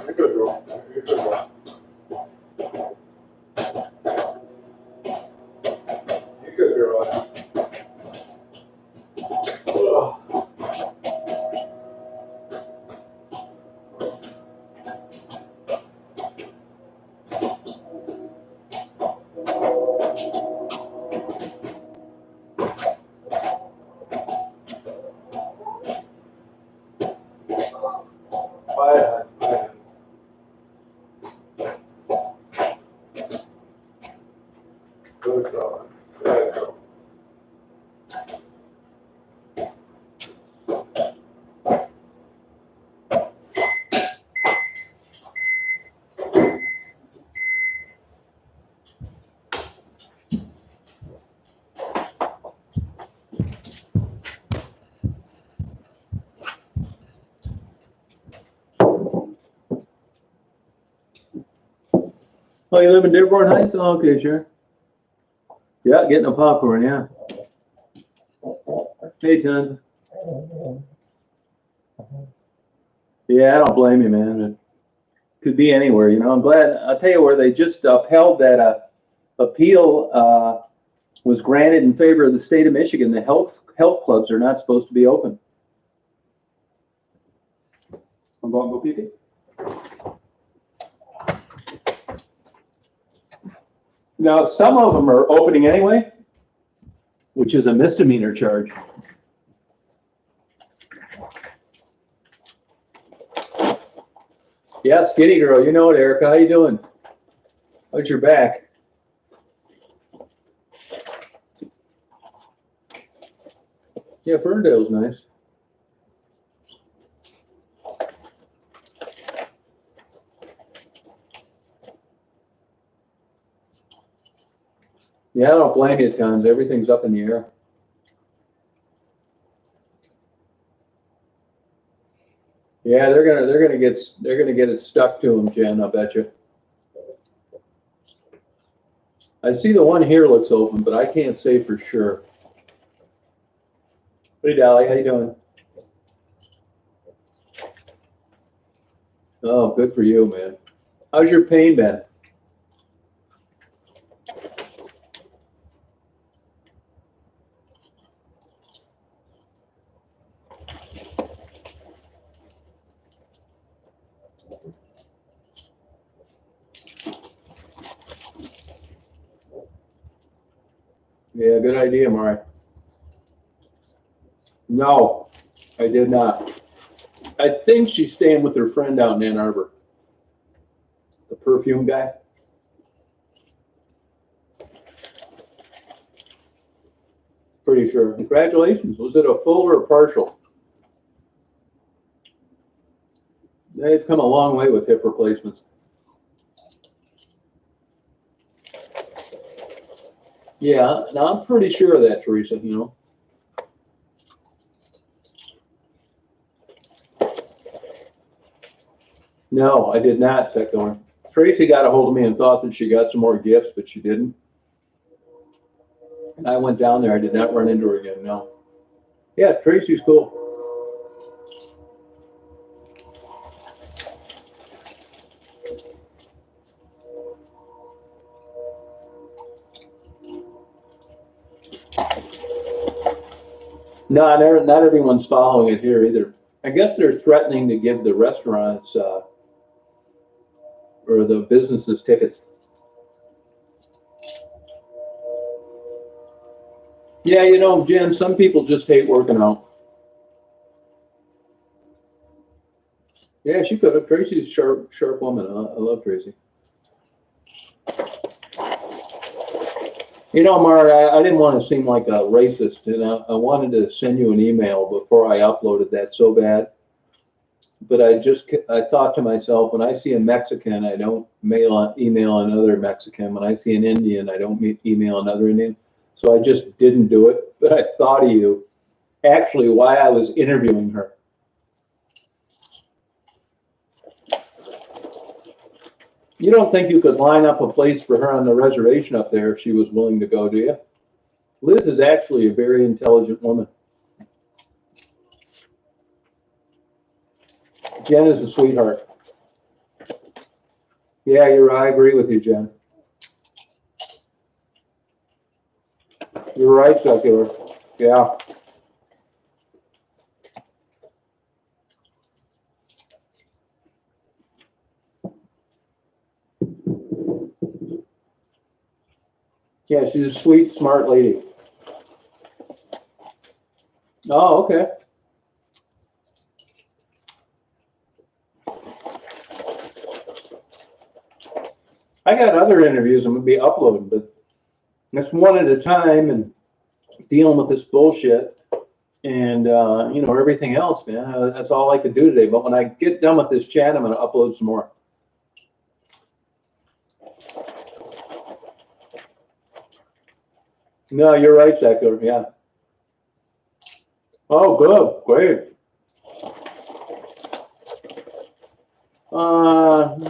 You're good, girl. You're good, girl. You're good, girl. Ugh. Bye, bye. Good girl. Good girl. Oh, you live in Dearborn Heights? Oh, okay, sure. Yeah, getting a popcorn, yeah. Hey, Tons. Yeah, I don't blame you, man. It could be anywhere, you know. I'm glad. I'll tell you where they just upheld that appeal was granted in favor of the state of Michigan. The health clubs are not supposed to be open. I'm going to go pee. Now, some of them are opening anyway, which is a misdemeanor charge. Yeah, skinny girl. You know it, Erica. How you doing? How's your back? Yeah, Ferndale's nice. Yeah, I don't blame you, Tons. Everything's up in the air. Yeah, they're gonna get it stuck to them, Jen. I bet you. I see the one here looks open, but I can't say for sure. Hey, Dolly, how you doing? Oh, good for you, man. How's your pain been? Yeah, good idea, Mari. No, I did not. I think she's staying with her friend out in Ann Arbor. The perfume guy. Pretty sure. Congratulations. Was it a full or a partial? They've come a long way with hip replacements. Yeah, now I'm pretty sure of that, Teresa, you know. No, I did not, Sector. Tracy got a hold of me and thought that she got some more gifts, but she didn't. And I went down there. I did not run into her again, no. Yeah, Tracy's cool. No, not everyone's following it here either. I guess they're threatening to give the restaurants or the businesses tickets. Yeah, you know, Jen, some people just hate working out. Yeah, she could have. Tracy's a sharp woman. I love Tracy. You know, Mara, I didn't want to seem like a racist, and I wanted to send you an email before I uploaded that so bad. But I thought to myself, when I see a Mexican, I don't email another Mexican. When I see an Indian, I don't email another Indian. So I just didn't do it. But I thought of you, actually, while I was interviewing her. You don't think you could line up a place for her on the reservation up there if she was willing to go, do you? Liz is actually a very intelligent woman. Jen is a sweetheart. Yeah, I agree with you, Jen. You're right, Secular. Yeah. Yeah, she's a sweet, smart lady. Oh, okay. I got other interviews I'm going to be uploading, but that's one at a time and dealing with this bullshit and, you know, everything else, man. That's all I could do today. But when I get done with this chat, I'm going to upload some more. No, you're right, Secular. Yeah. Oh, good. Great.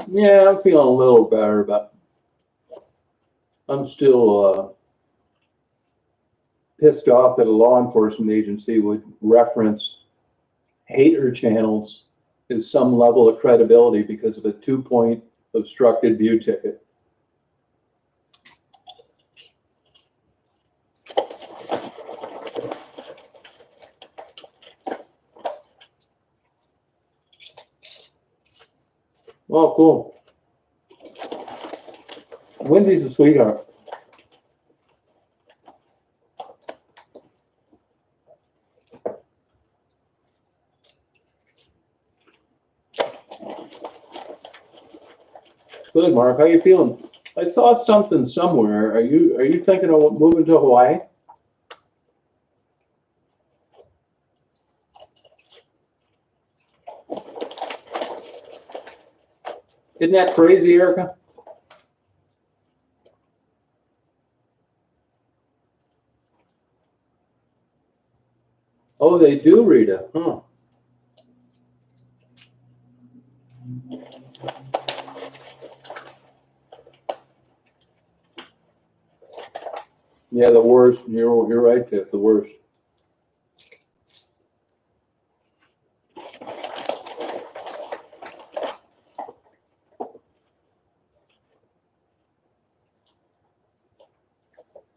Yeah, I'm feeling a little better, but I'm still pissed off that a law enforcement agency would reference hater channels as some level of credibility because of a 2-point obstructed view ticket. Oh, cool. Wendy's a sweetheart. Good, Mark. How you feeling? I saw something somewhere. Are you thinking of moving to Hawaii? Isn't that crazy, Erica? Oh, they do, Rita. Huh. Yeah, the worst. You're right, Tiff. The worst.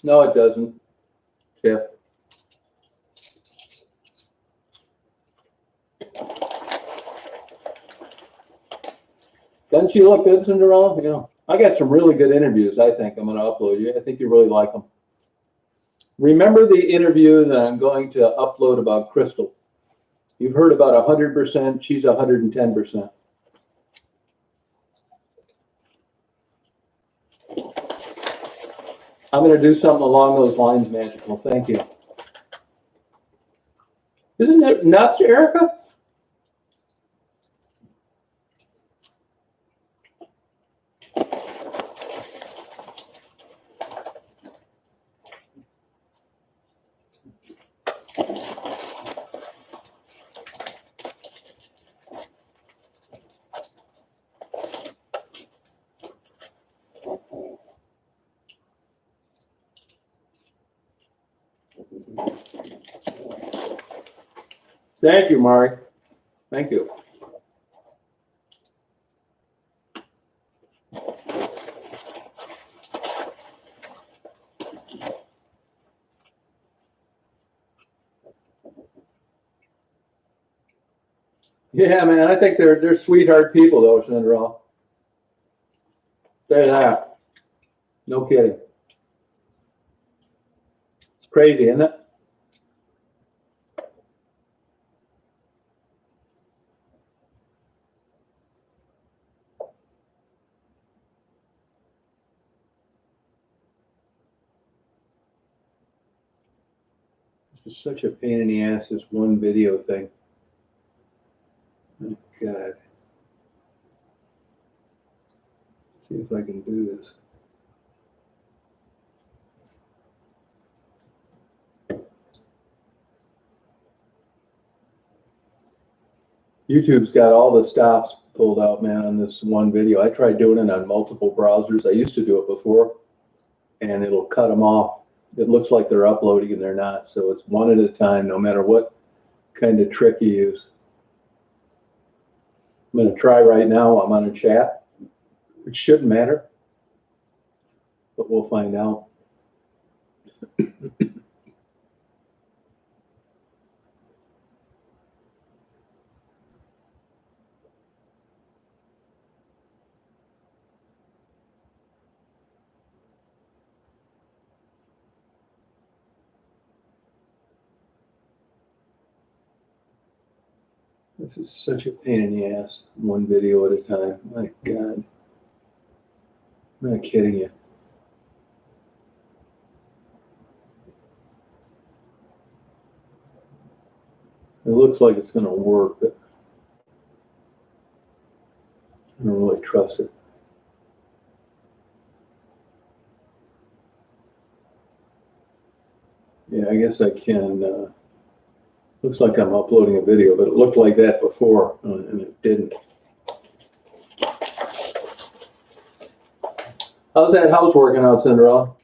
No, it doesn't, Tiff. Doesn't she look good, Cinderella? Yeah. I got some really good interviews, I think. I'm going to upload you. I think you really like them. Remember the interview that I'm going to upload about Crystal. You've heard about 100%. She's 110%. I'm going to do something along those lines, Magical. Thank you. Isn't it nuts, Erica? Thank you, Mari. Thank you. Yeah, man, I think they're sweetheart people, though, Cinderella. Say that. No kidding. It's crazy, isn't it? This is such a pain in the ass, this one video thing. Oh, God. Let's see if I can do this. YouTube's got all the stops pulled out, man, on this one video. I tried doing it on multiple browsers. I used to do it before, and it'll cut them off. It looks like they're uploading and they're not. So it's one at a time, no matter what kind of trick you use. I'm going to try right now. I'm on a chat. It shouldn't matter, but we'll find out. This is such a pain in the ass, one video at a time. My God. I'm not kidding you. It looks like it's going to work, but I don't really trust it. Yeah, I guess I can. Looks like I'm uploading a video, but it looked like that before, and it didn't. How's that house working out, Cinderella?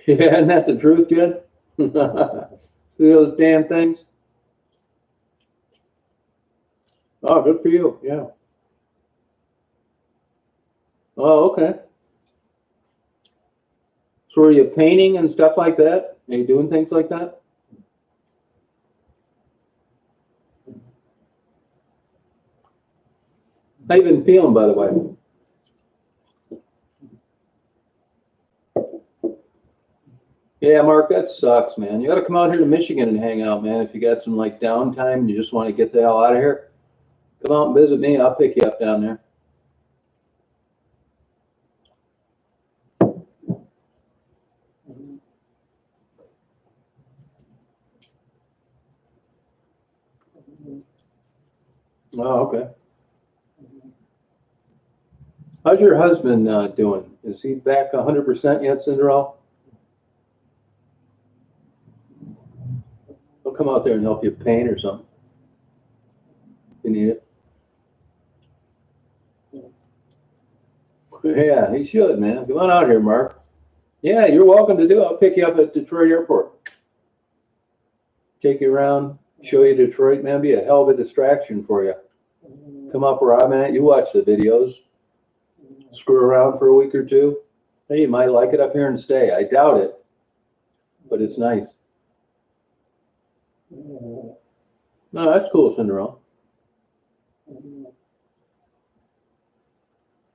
Yeah, isn't that the truth, kid? See those damn things? Oh, good for you. Yeah. Oh, okay. So are you painting and stuff like that? Are you doing things like that? How you been feeling, by the way? Yeah, Mark, that sucks, man. You got to come out here to Michigan and hang out, man. If you got some like downtime and you just want to get the hell out of here, come out and visit me. I'll pick you up down there. Oh, okay. How's your husband doing? Is he back 100% yet, Cinderella? He'll come out there and help you paint or something. You need it. Yeah, he should, man. Come on out here, Mark. Yeah, you're welcome to do it. I'll pick you up at Detroit Airport. Take you around, show you Detroit, man. Be a hell of a distraction for you. Come up where I'm at. You watch the videos. Screw around for a week or two. Hey, you might like it up here and stay. I doubt it, but it's nice. No, that's cool, Cinderella.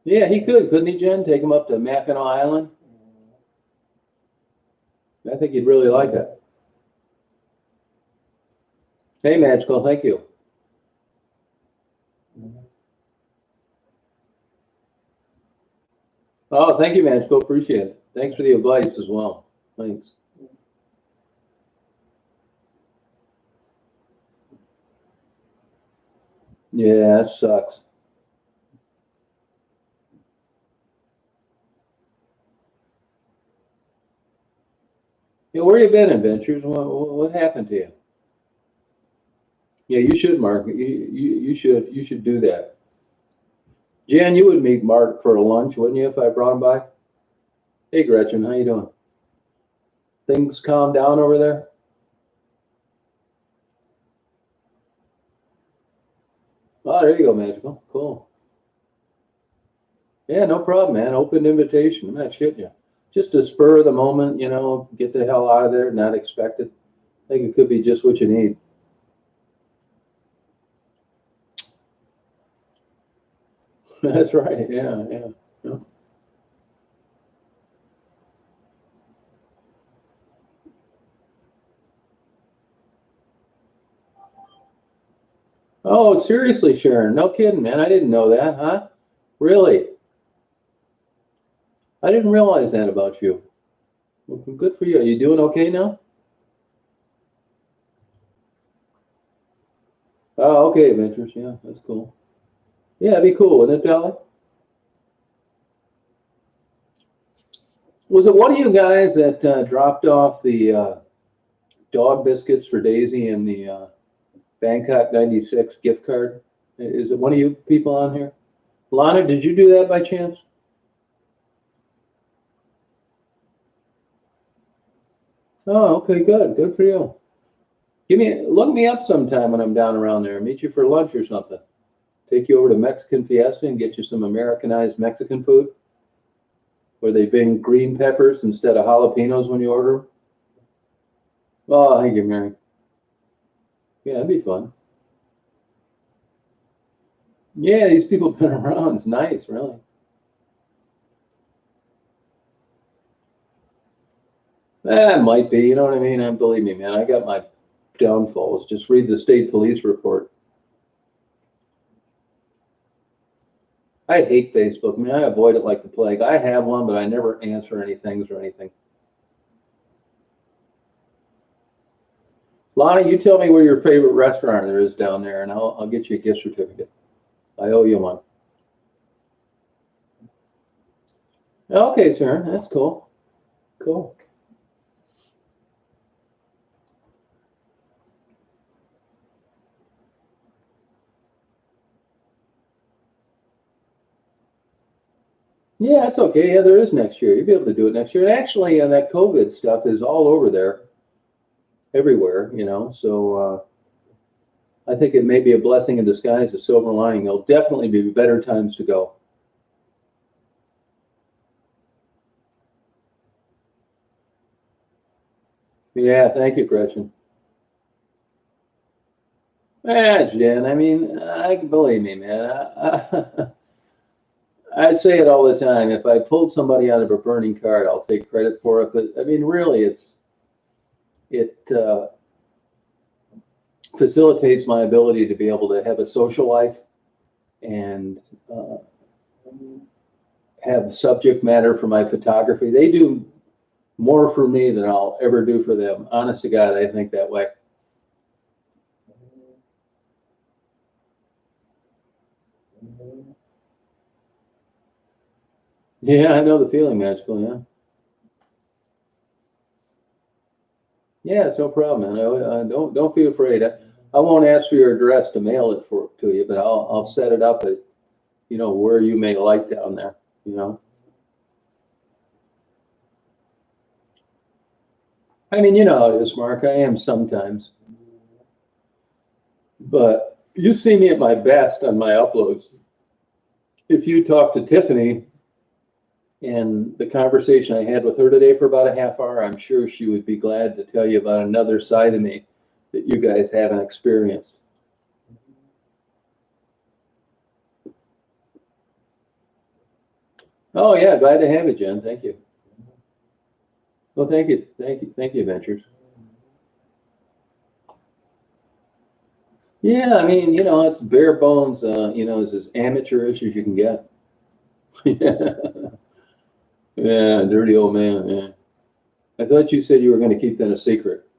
Yeah, he could, couldn't he, Jen? Take him up to Mackinac Island. I think he'd really like it. Hey, Magical, thank you. Oh, thank you, Magical. Appreciate it. Thanks for the advice as well. Thanks. Yeah, that sucks. Yeah, where you been, Adventures? What happened to you? Yeah, you should, Mark. You should do that. Jan, you would meet Mark for a lunch, wouldn't you, if I brought him by? Hey, Gretchen, how you doing? Things calm down over there? Oh, there you go, Magical. Cool. Yeah, no problem, man. Open invitation. I'm not shitting you. Just to spur of the moment, get the hell out of there, not expected. I think it could be just what you need. That's right. Yeah, yeah. Yeah. Oh, seriously, Sharon? No kidding, man. I didn't know that, huh? Really? I didn't realize that about you. Well, good for you. Are you doing okay now? Oh, okay, Adventures. Yeah, that's cool. Yeah, it'd be cool, wouldn't it, Dolly? Was it one of you guys that dropped off the dog biscuits for Daisy and the Bangkok 96 gift card? Is it one of you people on here? Lana, did you do that by chance? Oh, okay, good. Good for you. Look me up sometime when I'm down around there. Meet you for lunch or something. Take you over to Mexican Fiesta and get you some Americanized Mexican food, where they bring green peppers instead of jalapenos when you order. Oh, thank you, Mary. Yeah, that'd be fun. Yeah, these people have been around. It's nice, really. It might be. You know what I mean? And believe me, man, I got my downfalls. Just read the state police report. I hate Facebook. I mean, I avoid it like the plague. I have one, but I never answer any things or anything. Lonnie, you tell me where your favorite restaurant there is down there, and I'll get you a gift certificate. I owe you one. Okay, sir. That's cool. Cool. Yeah, that's okay. Yeah, there is next year. You'll be able to do it next year. And actually, that COVID stuff is all over there, everywhere, So I think it may be a blessing in disguise, a silver lining. There'll definitely be better times to go. Yeah, thank you, Gretchen. Jen, I mean, believe me, man. I say it all the time. If I pulled somebody out of a burning cart, I'll take credit for it. But I mean, really, it facilitates my ability to be able to have a social life and have subject matter for my photography. They do more for me than I'll ever do for them. Honest to God, I think that way. Yeah, I know the feeling, Magical. Yeah. Yeah, it's no problem, man. Don't be afraid. I won't ask for your address to mail it to you, but I'll set it up at where you may like down there. You know. I mean, you know how it is, Mark. I am sometimes, but you see me at my best on my uploads. If you talk to Tiffany and the conversation I had with her today for about a half hour, I'm sure she would be glad to tell you about another side of me that you guys haven't experienced. Oh yeah, glad to have you, Jen. Thank you. Well, thank you, Ventures. Yeah, I mean, it's bare bones. It's as amateurish as you can get. Yeah, dirty old man. Yeah. I thought you said you were going to keep that a secret.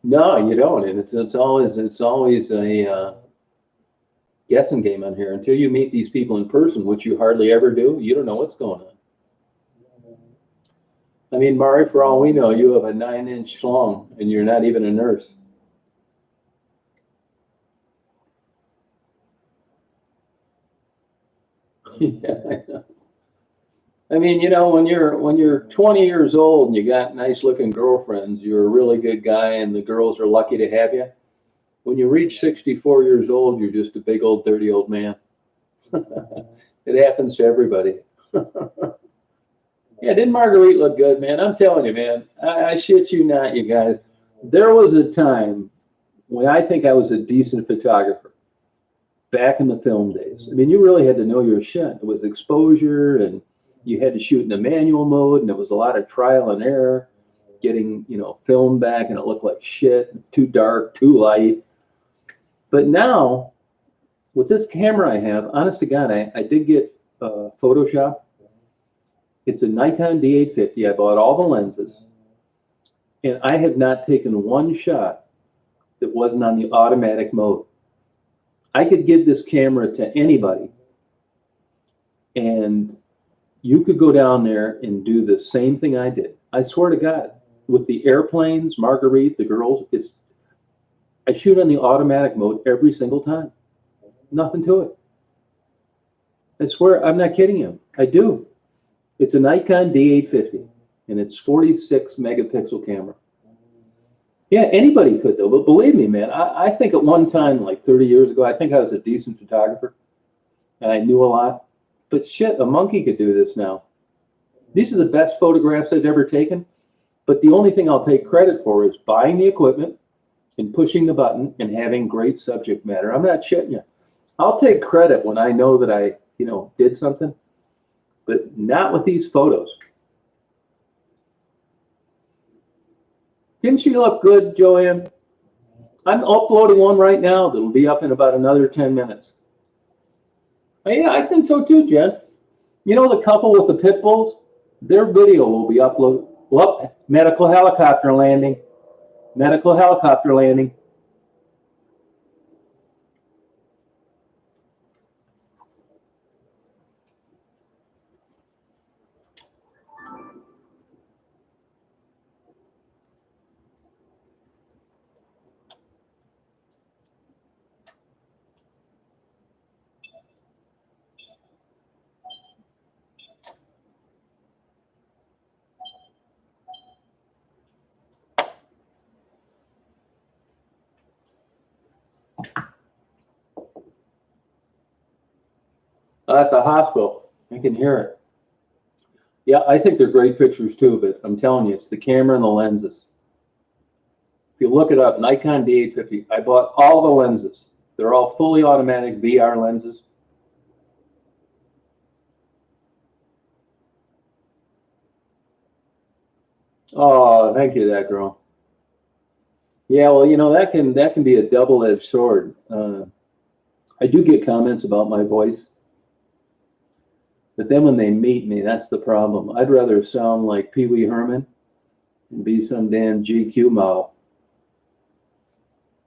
No, you don't, and it's always a guessing game on here until you meet these people in person, which you hardly ever do. You don't know what's going on. I mean, Mari, for all we know, you have a 9-inch schlong, and you're not even a nurse. Yeah, I know. I mean, when you're 20 years old and you got nice looking girlfriends, you're a really good guy, and the girls are lucky to have you. When you reach 64 years old, you're just a big old dirty old man. It happens to everybody. Yeah, didn't Marguerite look good, man? I'm telling you, man. I shit you not, you guys. There was a time when I think I was a decent photographer back in the film days. I mean, you really had to know your shit. It was exposure, and you had to shoot in the manual mode, and it was a lot of trial and error, getting, film back, and it looked like shit, too dark, too light. But now, with this camera I have, honest to God, I did get Photoshop. It's a Nikon D850. I bought all the lenses, and I have not taken one shot that wasn't on the automatic mode. I could give this camera to anybody, and you could go down there and do the same thing I did. I swear to God, with the airplanes, Marguerite, the girls, I shoot on the automatic mode every single time. Nothing to it. I swear, I'm not kidding you. I do. It's a Nikon D850, and it's 46 megapixel camera. Yeah, anybody could though, but believe me, man, I think at one time, like 30 years ago, I think I was a decent photographer, and I knew a lot. But shit, a monkey could do this now. These are the best photographs I've ever taken, but the only thing I'll take credit for is buying the equipment and pushing the button and having great subject matter. I'm not shitting you. I'll take credit when I know that I, did something, but not with these photos. Didn't she look good, Joanne? I'm uploading one right now that'll be up in about another 10 minutes. Yeah, I think so too, Jen. You know the couple with the pit bulls? Their video will be uploaded. Well, medical helicopter landing. Medical helicopter landing. At the hospital. I can hear it. Yeah, I think they're great pictures too, but I'm telling you, it's the camera and the lenses. If you look it up, Nikon D850, I bought all the lenses. They're all fully automatic VR lenses. Oh, thank you, that girl. Yeah, well, you know, that can be a double-edged sword. I do get comments about my voice, but then when they meet me, that's the problem. I'd rather sound like Pee Wee Herman and be some damn GQ model.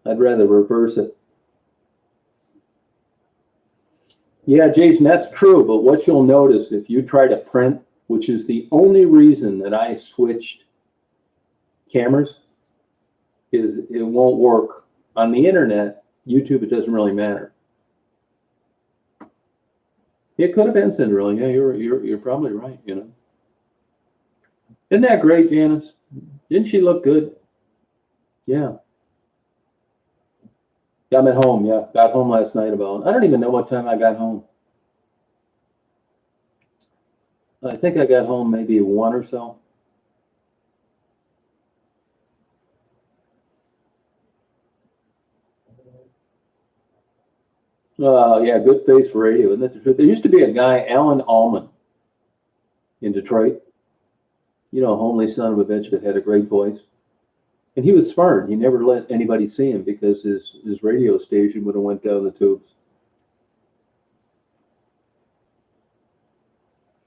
I'd rather reverse it. Yeah, Jason, that's true, but what you'll notice if you try to print, which is the only reason that I switched cameras, is it won't work. On the internet, YouTube, it doesn't really matter. It could have been Cinderella. Yeah, you're probably right, you know. Isn't that great, Janice? Didn't she look good? Yeah. I'm at home, yeah. Got home last night about, I don't even know what time I got home. I think I got home maybe 1 or so. Yeah, good face for radio, isn't that the truth? There used to be a guy, Alan Allman, in Detroit. You know, homely son of a bitch, but had a great voice. And he was smart. He never let anybody see him because his radio station would have went down the tubes.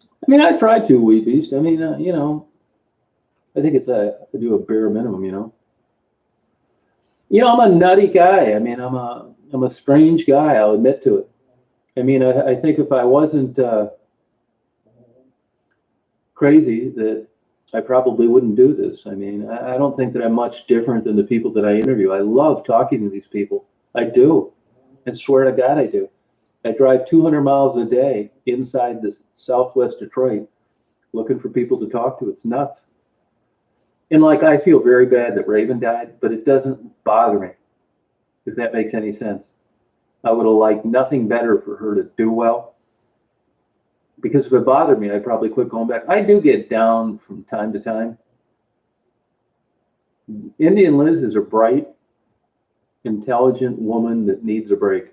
I mean, I tried to, Wee Beast. I mean, you know, I think it's to do a bare minimum, you know. You know, I'm a nutty guy. I mean, I'm a strange guy. I'll admit to it. I mean, I think if I wasn't crazy, that I probably wouldn't do this. I mean, I don't think that I'm much different than the people that I interview. I love talking to these people. I do. And swear to God, I do. I drive 200 miles a day inside the Southwest Detroit looking for people to talk to. It's nuts. And like, I feel very bad that Raven died, but it doesn't bother me, if that makes any sense. I would have liked nothing better for her to do well. Because if it bothered me, I'd probably quit going back. I do get down from time to time. Indian Liz is a bright, intelligent woman that needs a break.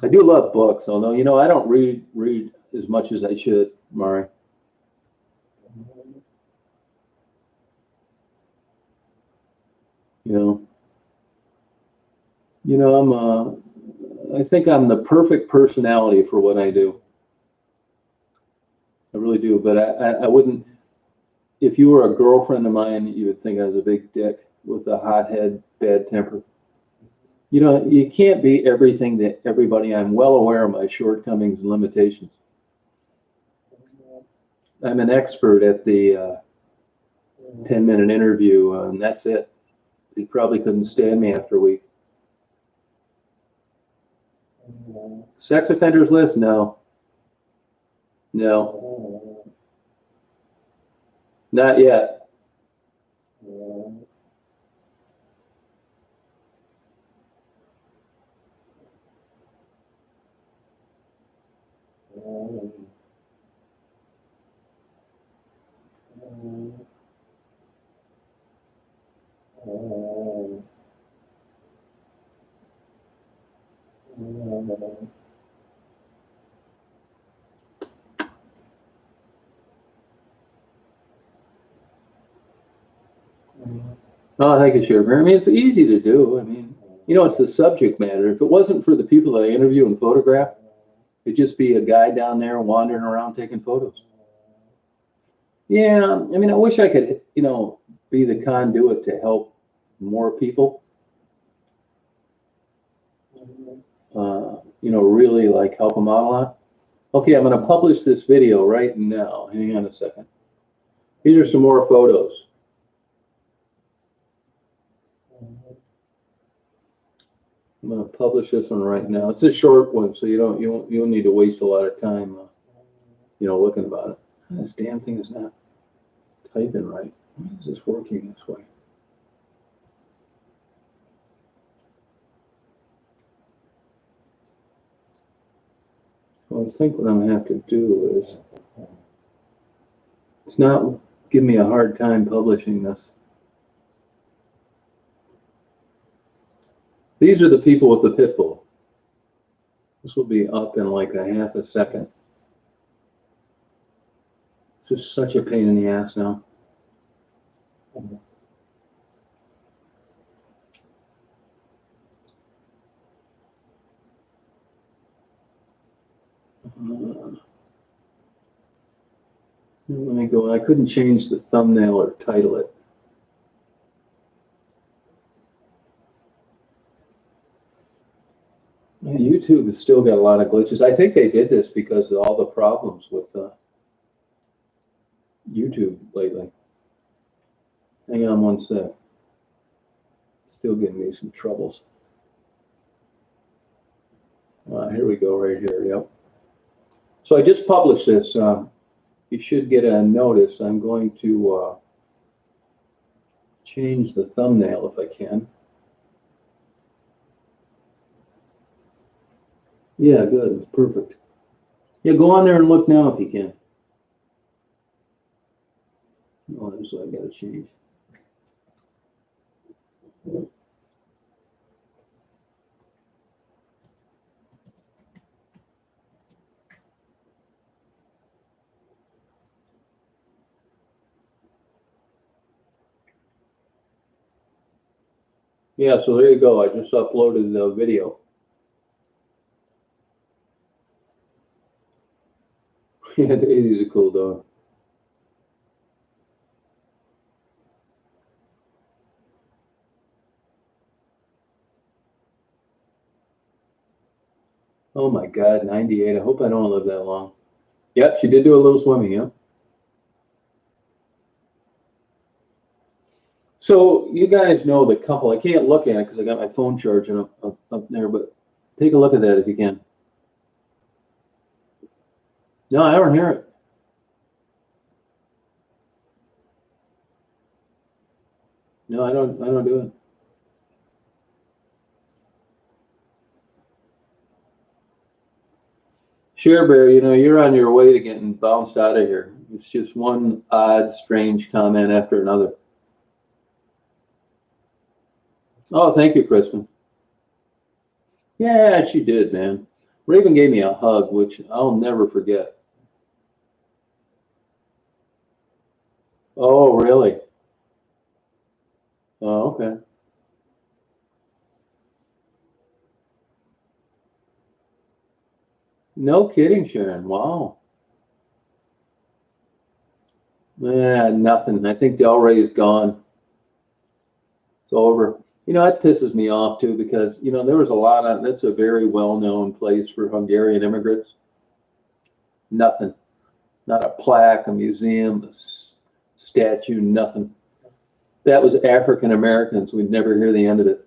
I do love books, although, you know, I don't read as much as I should, Mari. You know, I think I'm the perfect personality for what I do. I really do, but I wouldn't, if you were a girlfriend of mine, you would think I was a big dick with a hothead, bad temper. You know, you can't be everything to everybody. I'm well aware of my shortcomings and limitations. I'm an expert at the 10-minute interview, and that's it. You probably couldn't stand me after a week. Sex offenders list? No. No. Not yet. Oh, thank you, Sheriff. I mean, it's easy to do. I mean, you know, it's the subject matter. If it wasn't for the people that I interview and photograph, it'd just be a guy down there wandering around taking photos. Yeah, I mean, I wish I could, you know, be the conduit to help more people. You know, really like help them out a lot. Okay, I'm going to publish this video right now. Hang on a second. These are some more photos. I'm going to publish this one right now. It's a short one, so you don't need to waste a lot of time, you know, looking about it. This damn thing is not typing right. Why is this working this way? I think what I'm gonna have to do is, it's not give me a hard time publishing this. These are the people with the pit bull. This will be up in like a half a second. It's just such a pain in the ass now. Let me go. I couldn't change the thumbnail or title it. Yeah, YouTube has still got a lot of glitches. I think they did this because of all the problems with YouTube lately. Hang on one sec. Still giving me some troubles. Here we go, right here. Yep. So I just published this. You should get a notice. I'm going to change the thumbnail if I can. Yeah, good. Perfect. Yeah, go on there and look now if you can. Oh, that's what I got to change. Yeah, so there you go. I just uploaded the video. Yeah, Daisy's a cool dog. Oh my God, 98. I hope I don't live that long. Yep, she did do a little swimming, yeah. So you guys know the couple. I can't look at it because I got my phone charging up there, but take a look at that if you can. No, I don't hear it. No, I don't do it. Share Bear, you know, you're on your way to getting bounced out of here. It's just one odd, strange comment after another. Oh, thank you, Crispin. Yeah, she did, man. Raven gave me a hug, which I'll never forget. Oh, really? Oh, okay. No kidding, Sharon. Wow. Yeah, nothing. I think Del Rey's gone. It's over. You know, that pisses me off too because, you know, there was a lot of, that's a very well-known place for Hungarian immigrants. Nothing. Not a plaque, a museum, a statue, nothing. That was African Americans. We'd never hear the end of it.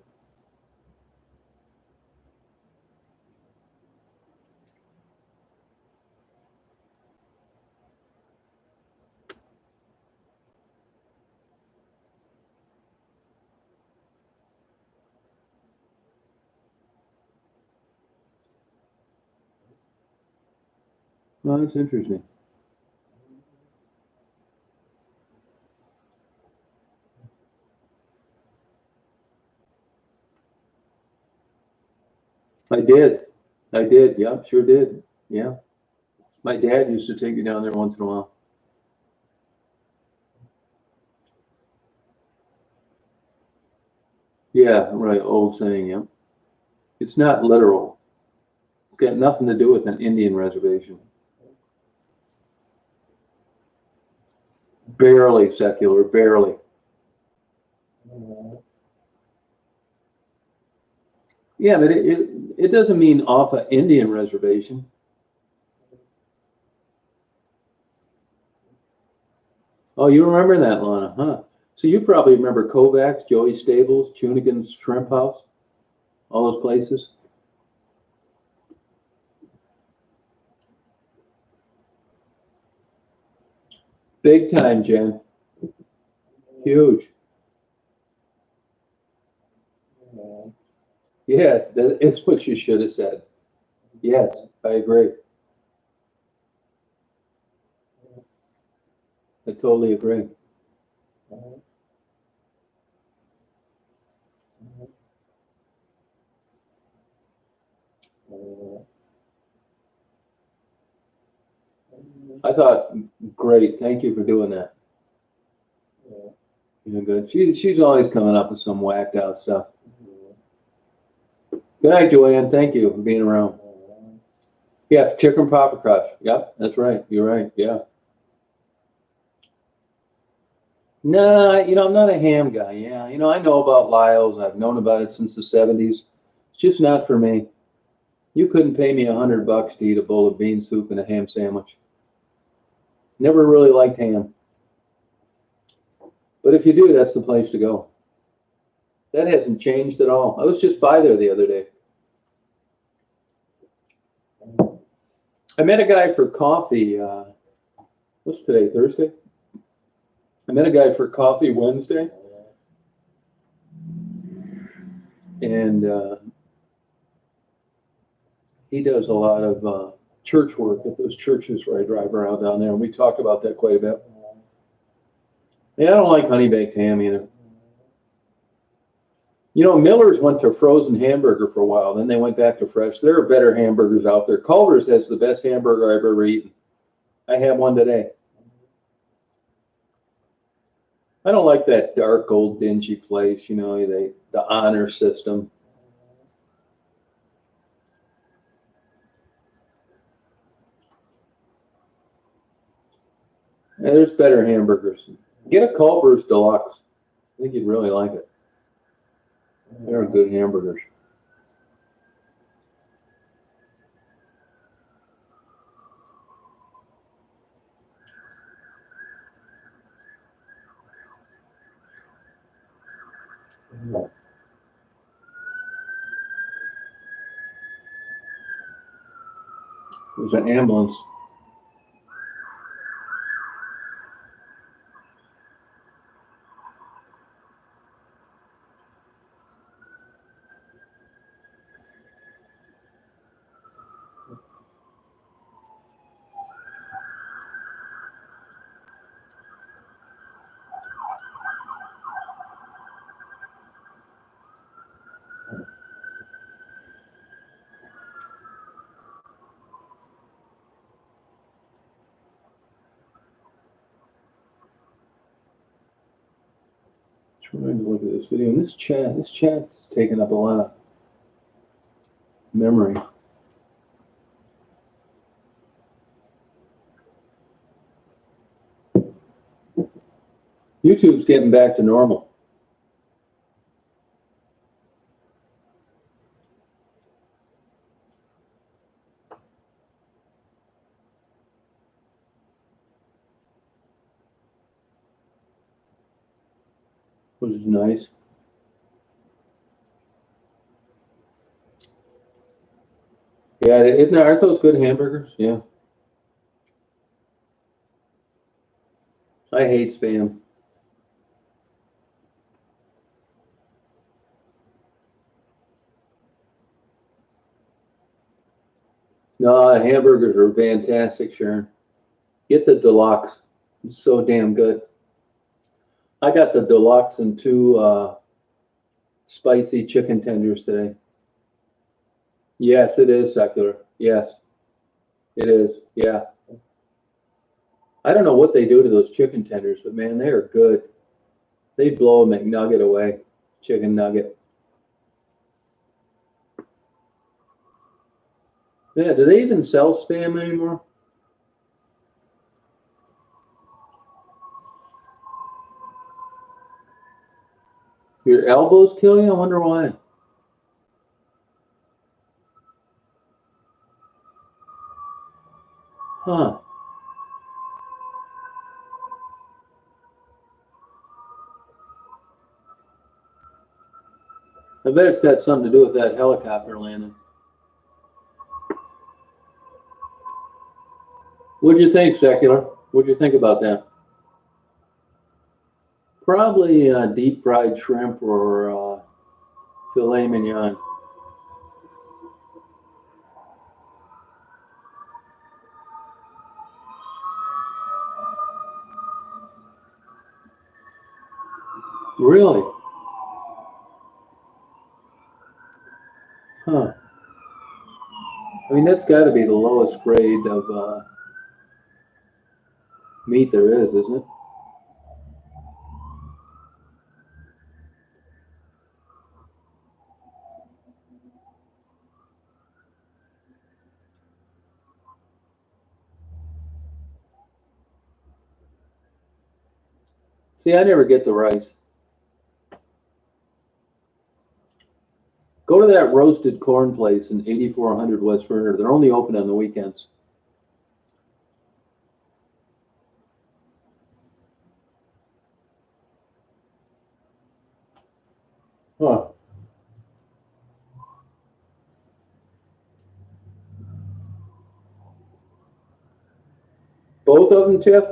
Well, that's interesting. I did. I did. Yeah, sure did. Yeah. My dad used to take me down there once in a while. Yeah, right. Old saying, yeah. It's not literal. It's got nothing to do with an Indian reservation. Barely secular, barely. Yeah, but it doesn't mean off an Indian reservation. Oh, you remember that, Lana, huh? So you probably remember Kovacs, Joey Stables, Chunigan's Shrimp House, all those places. Big time, Jen. Huge. Yeah, it's what you should have said. Yes, I agree. I totally agree. I thought, great, thank you for doing that. You're good. She's always coming up with some whacked out stuff. Good night, Joanne. Thank you for being around. Yeah, chicken proper crust. Yep, that's right. You're right. Yeah. Nah, I'm not a ham guy. Yeah, I know about Lyle's. I've known about it since the 70s. It's just not for me. You couldn't pay me $100 to eat a bowl of bean soup and a ham sandwich. Never really liked ham. But if you do, that's the place to go. That hasn't changed at all. I was just by there the other day. I met a guy for coffee. What's today, Thursday? I met a guy for coffee Wednesday. And he does a lot of church work at those churches where I drive around down there. And we talked about that quite a bit. Yeah, I don't like honey baked ham either. Miller's went to frozen hamburger for a while. Then they went back to fresh. There are better hamburgers out there. Culver's has the best hamburger I've ever eaten. I had one today. I don't like that dark, old, dingy place, the honor system. Yeah, there's better hamburgers. Get a Culver's Deluxe. I think you'd really like it. They're good hamburgers. There's an ambulance. Trying to look at this video. And this chat's taking up a lot of memory. YouTube's getting back to normal. Which is nice. Yeah, aren't those good hamburgers? Yeah. I hate spam. No, hamburgers are fantastic, Sharon. Get the deluxe. It's so damn good. I got the deluxe and two spicy chicken tenders today. Yes, it is secular. Yes, it is. Yeah. I don't know what they do to those chicken tenders, but man, they are good. They blow a McNugget away. Chicken nugget. Yeah, do they even sell spam anymore? Your elbows kill you? I wonder why. Huh. I bet it's got something to do with that helicopter landing. What'd you think, Secular? What'd you think about that? Probably deep fried shrimp or filet mignon. Really? Huh. I mean, that's got to be the lowest grade of meat there is, isn't it? See, I never get the rice. Go to that roasted corn place in 8400 West Verner. They're only open on the weekends. Huh. Both of them, Tiff?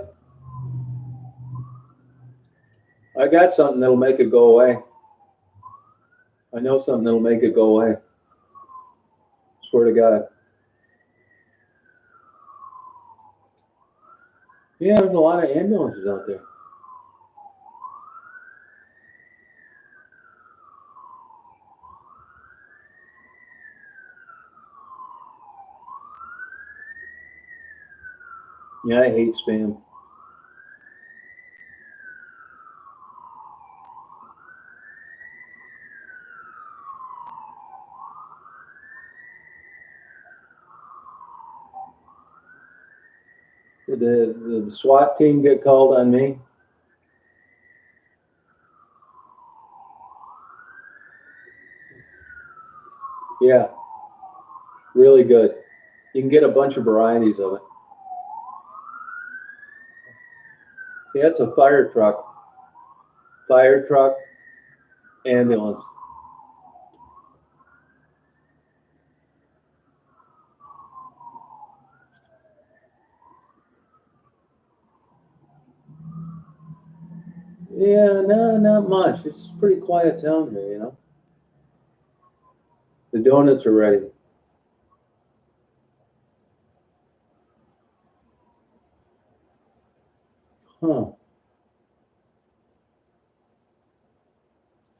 I got something that'll make it go away. I know something that'll make it go away. Swear to God. Yeah, there's a lot of ambulances out there. Yeah, I hate spam. Did the SWAT team get called on me? Yeah, really good. You can get a bunch of varieties of it. See, that's a fire truck, ambulance. Yeah, no, not much. It's a pretty quiet town here, you know. The donuts are ready. Huh.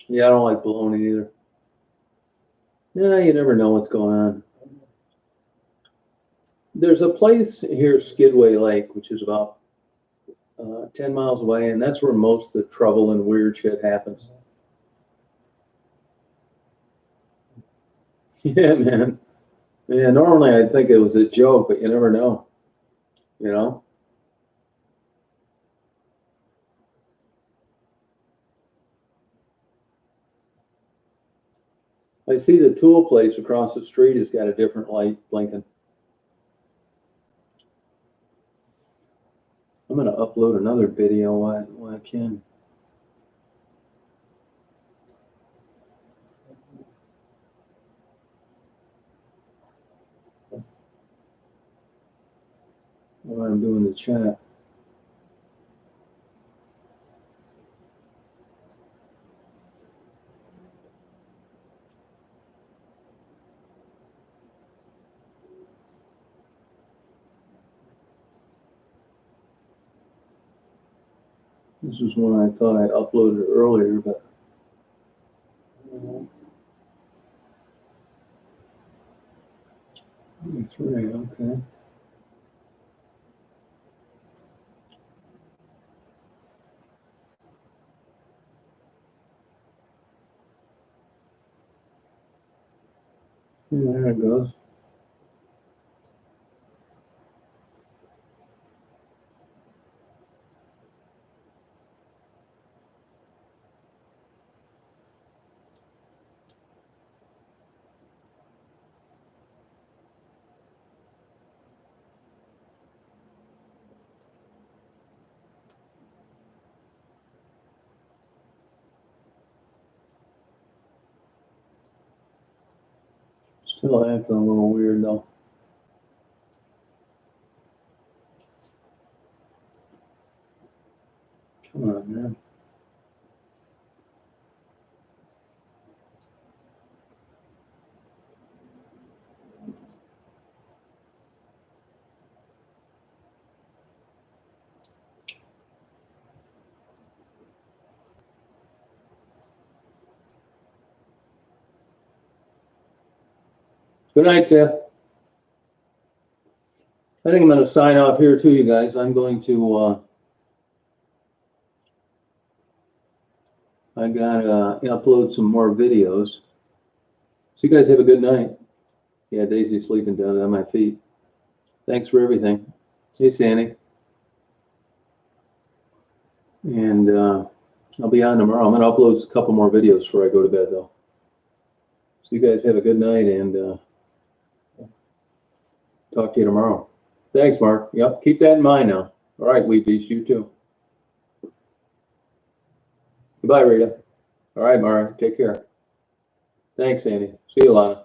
Yeah, I don't like bologna either. Yeah, you never know what's going on. There's a place here, Skidway Lake, which is about 10 miles away, and that's where most of the trouble and weird shit happens. Yeah, man. Yeah, normally I'd think it was a joke, but you never know, you know? I see the tool place across the street has got a different light blinking. I'm going to upload another video while I can. While I'm doing the chat. This was one I thought I uploaded earlier, but 23, okay. Yeah, there it goes. Still acting a little weird though. Come on, man. Good night, Tiff. I think I'm going to sign off here too, you guys. I'm going to, I gotta upload some more videos. So you guys have a good night. Yeah, Daisy's sleeping down on my feet. Thanks for everything. Hey, Sandy. And I'll be on tomorrow. I'm going to upload a couple more videos before I go to bed, though. So you guys have a good night, and talk to you tomorrow. Thanks, Mark. Yep, keep that in mind now. All right, Wheat Beast, you too. Goodbye, Rita. All right, Mara, take care. Thanks, Andy. See you, Lana.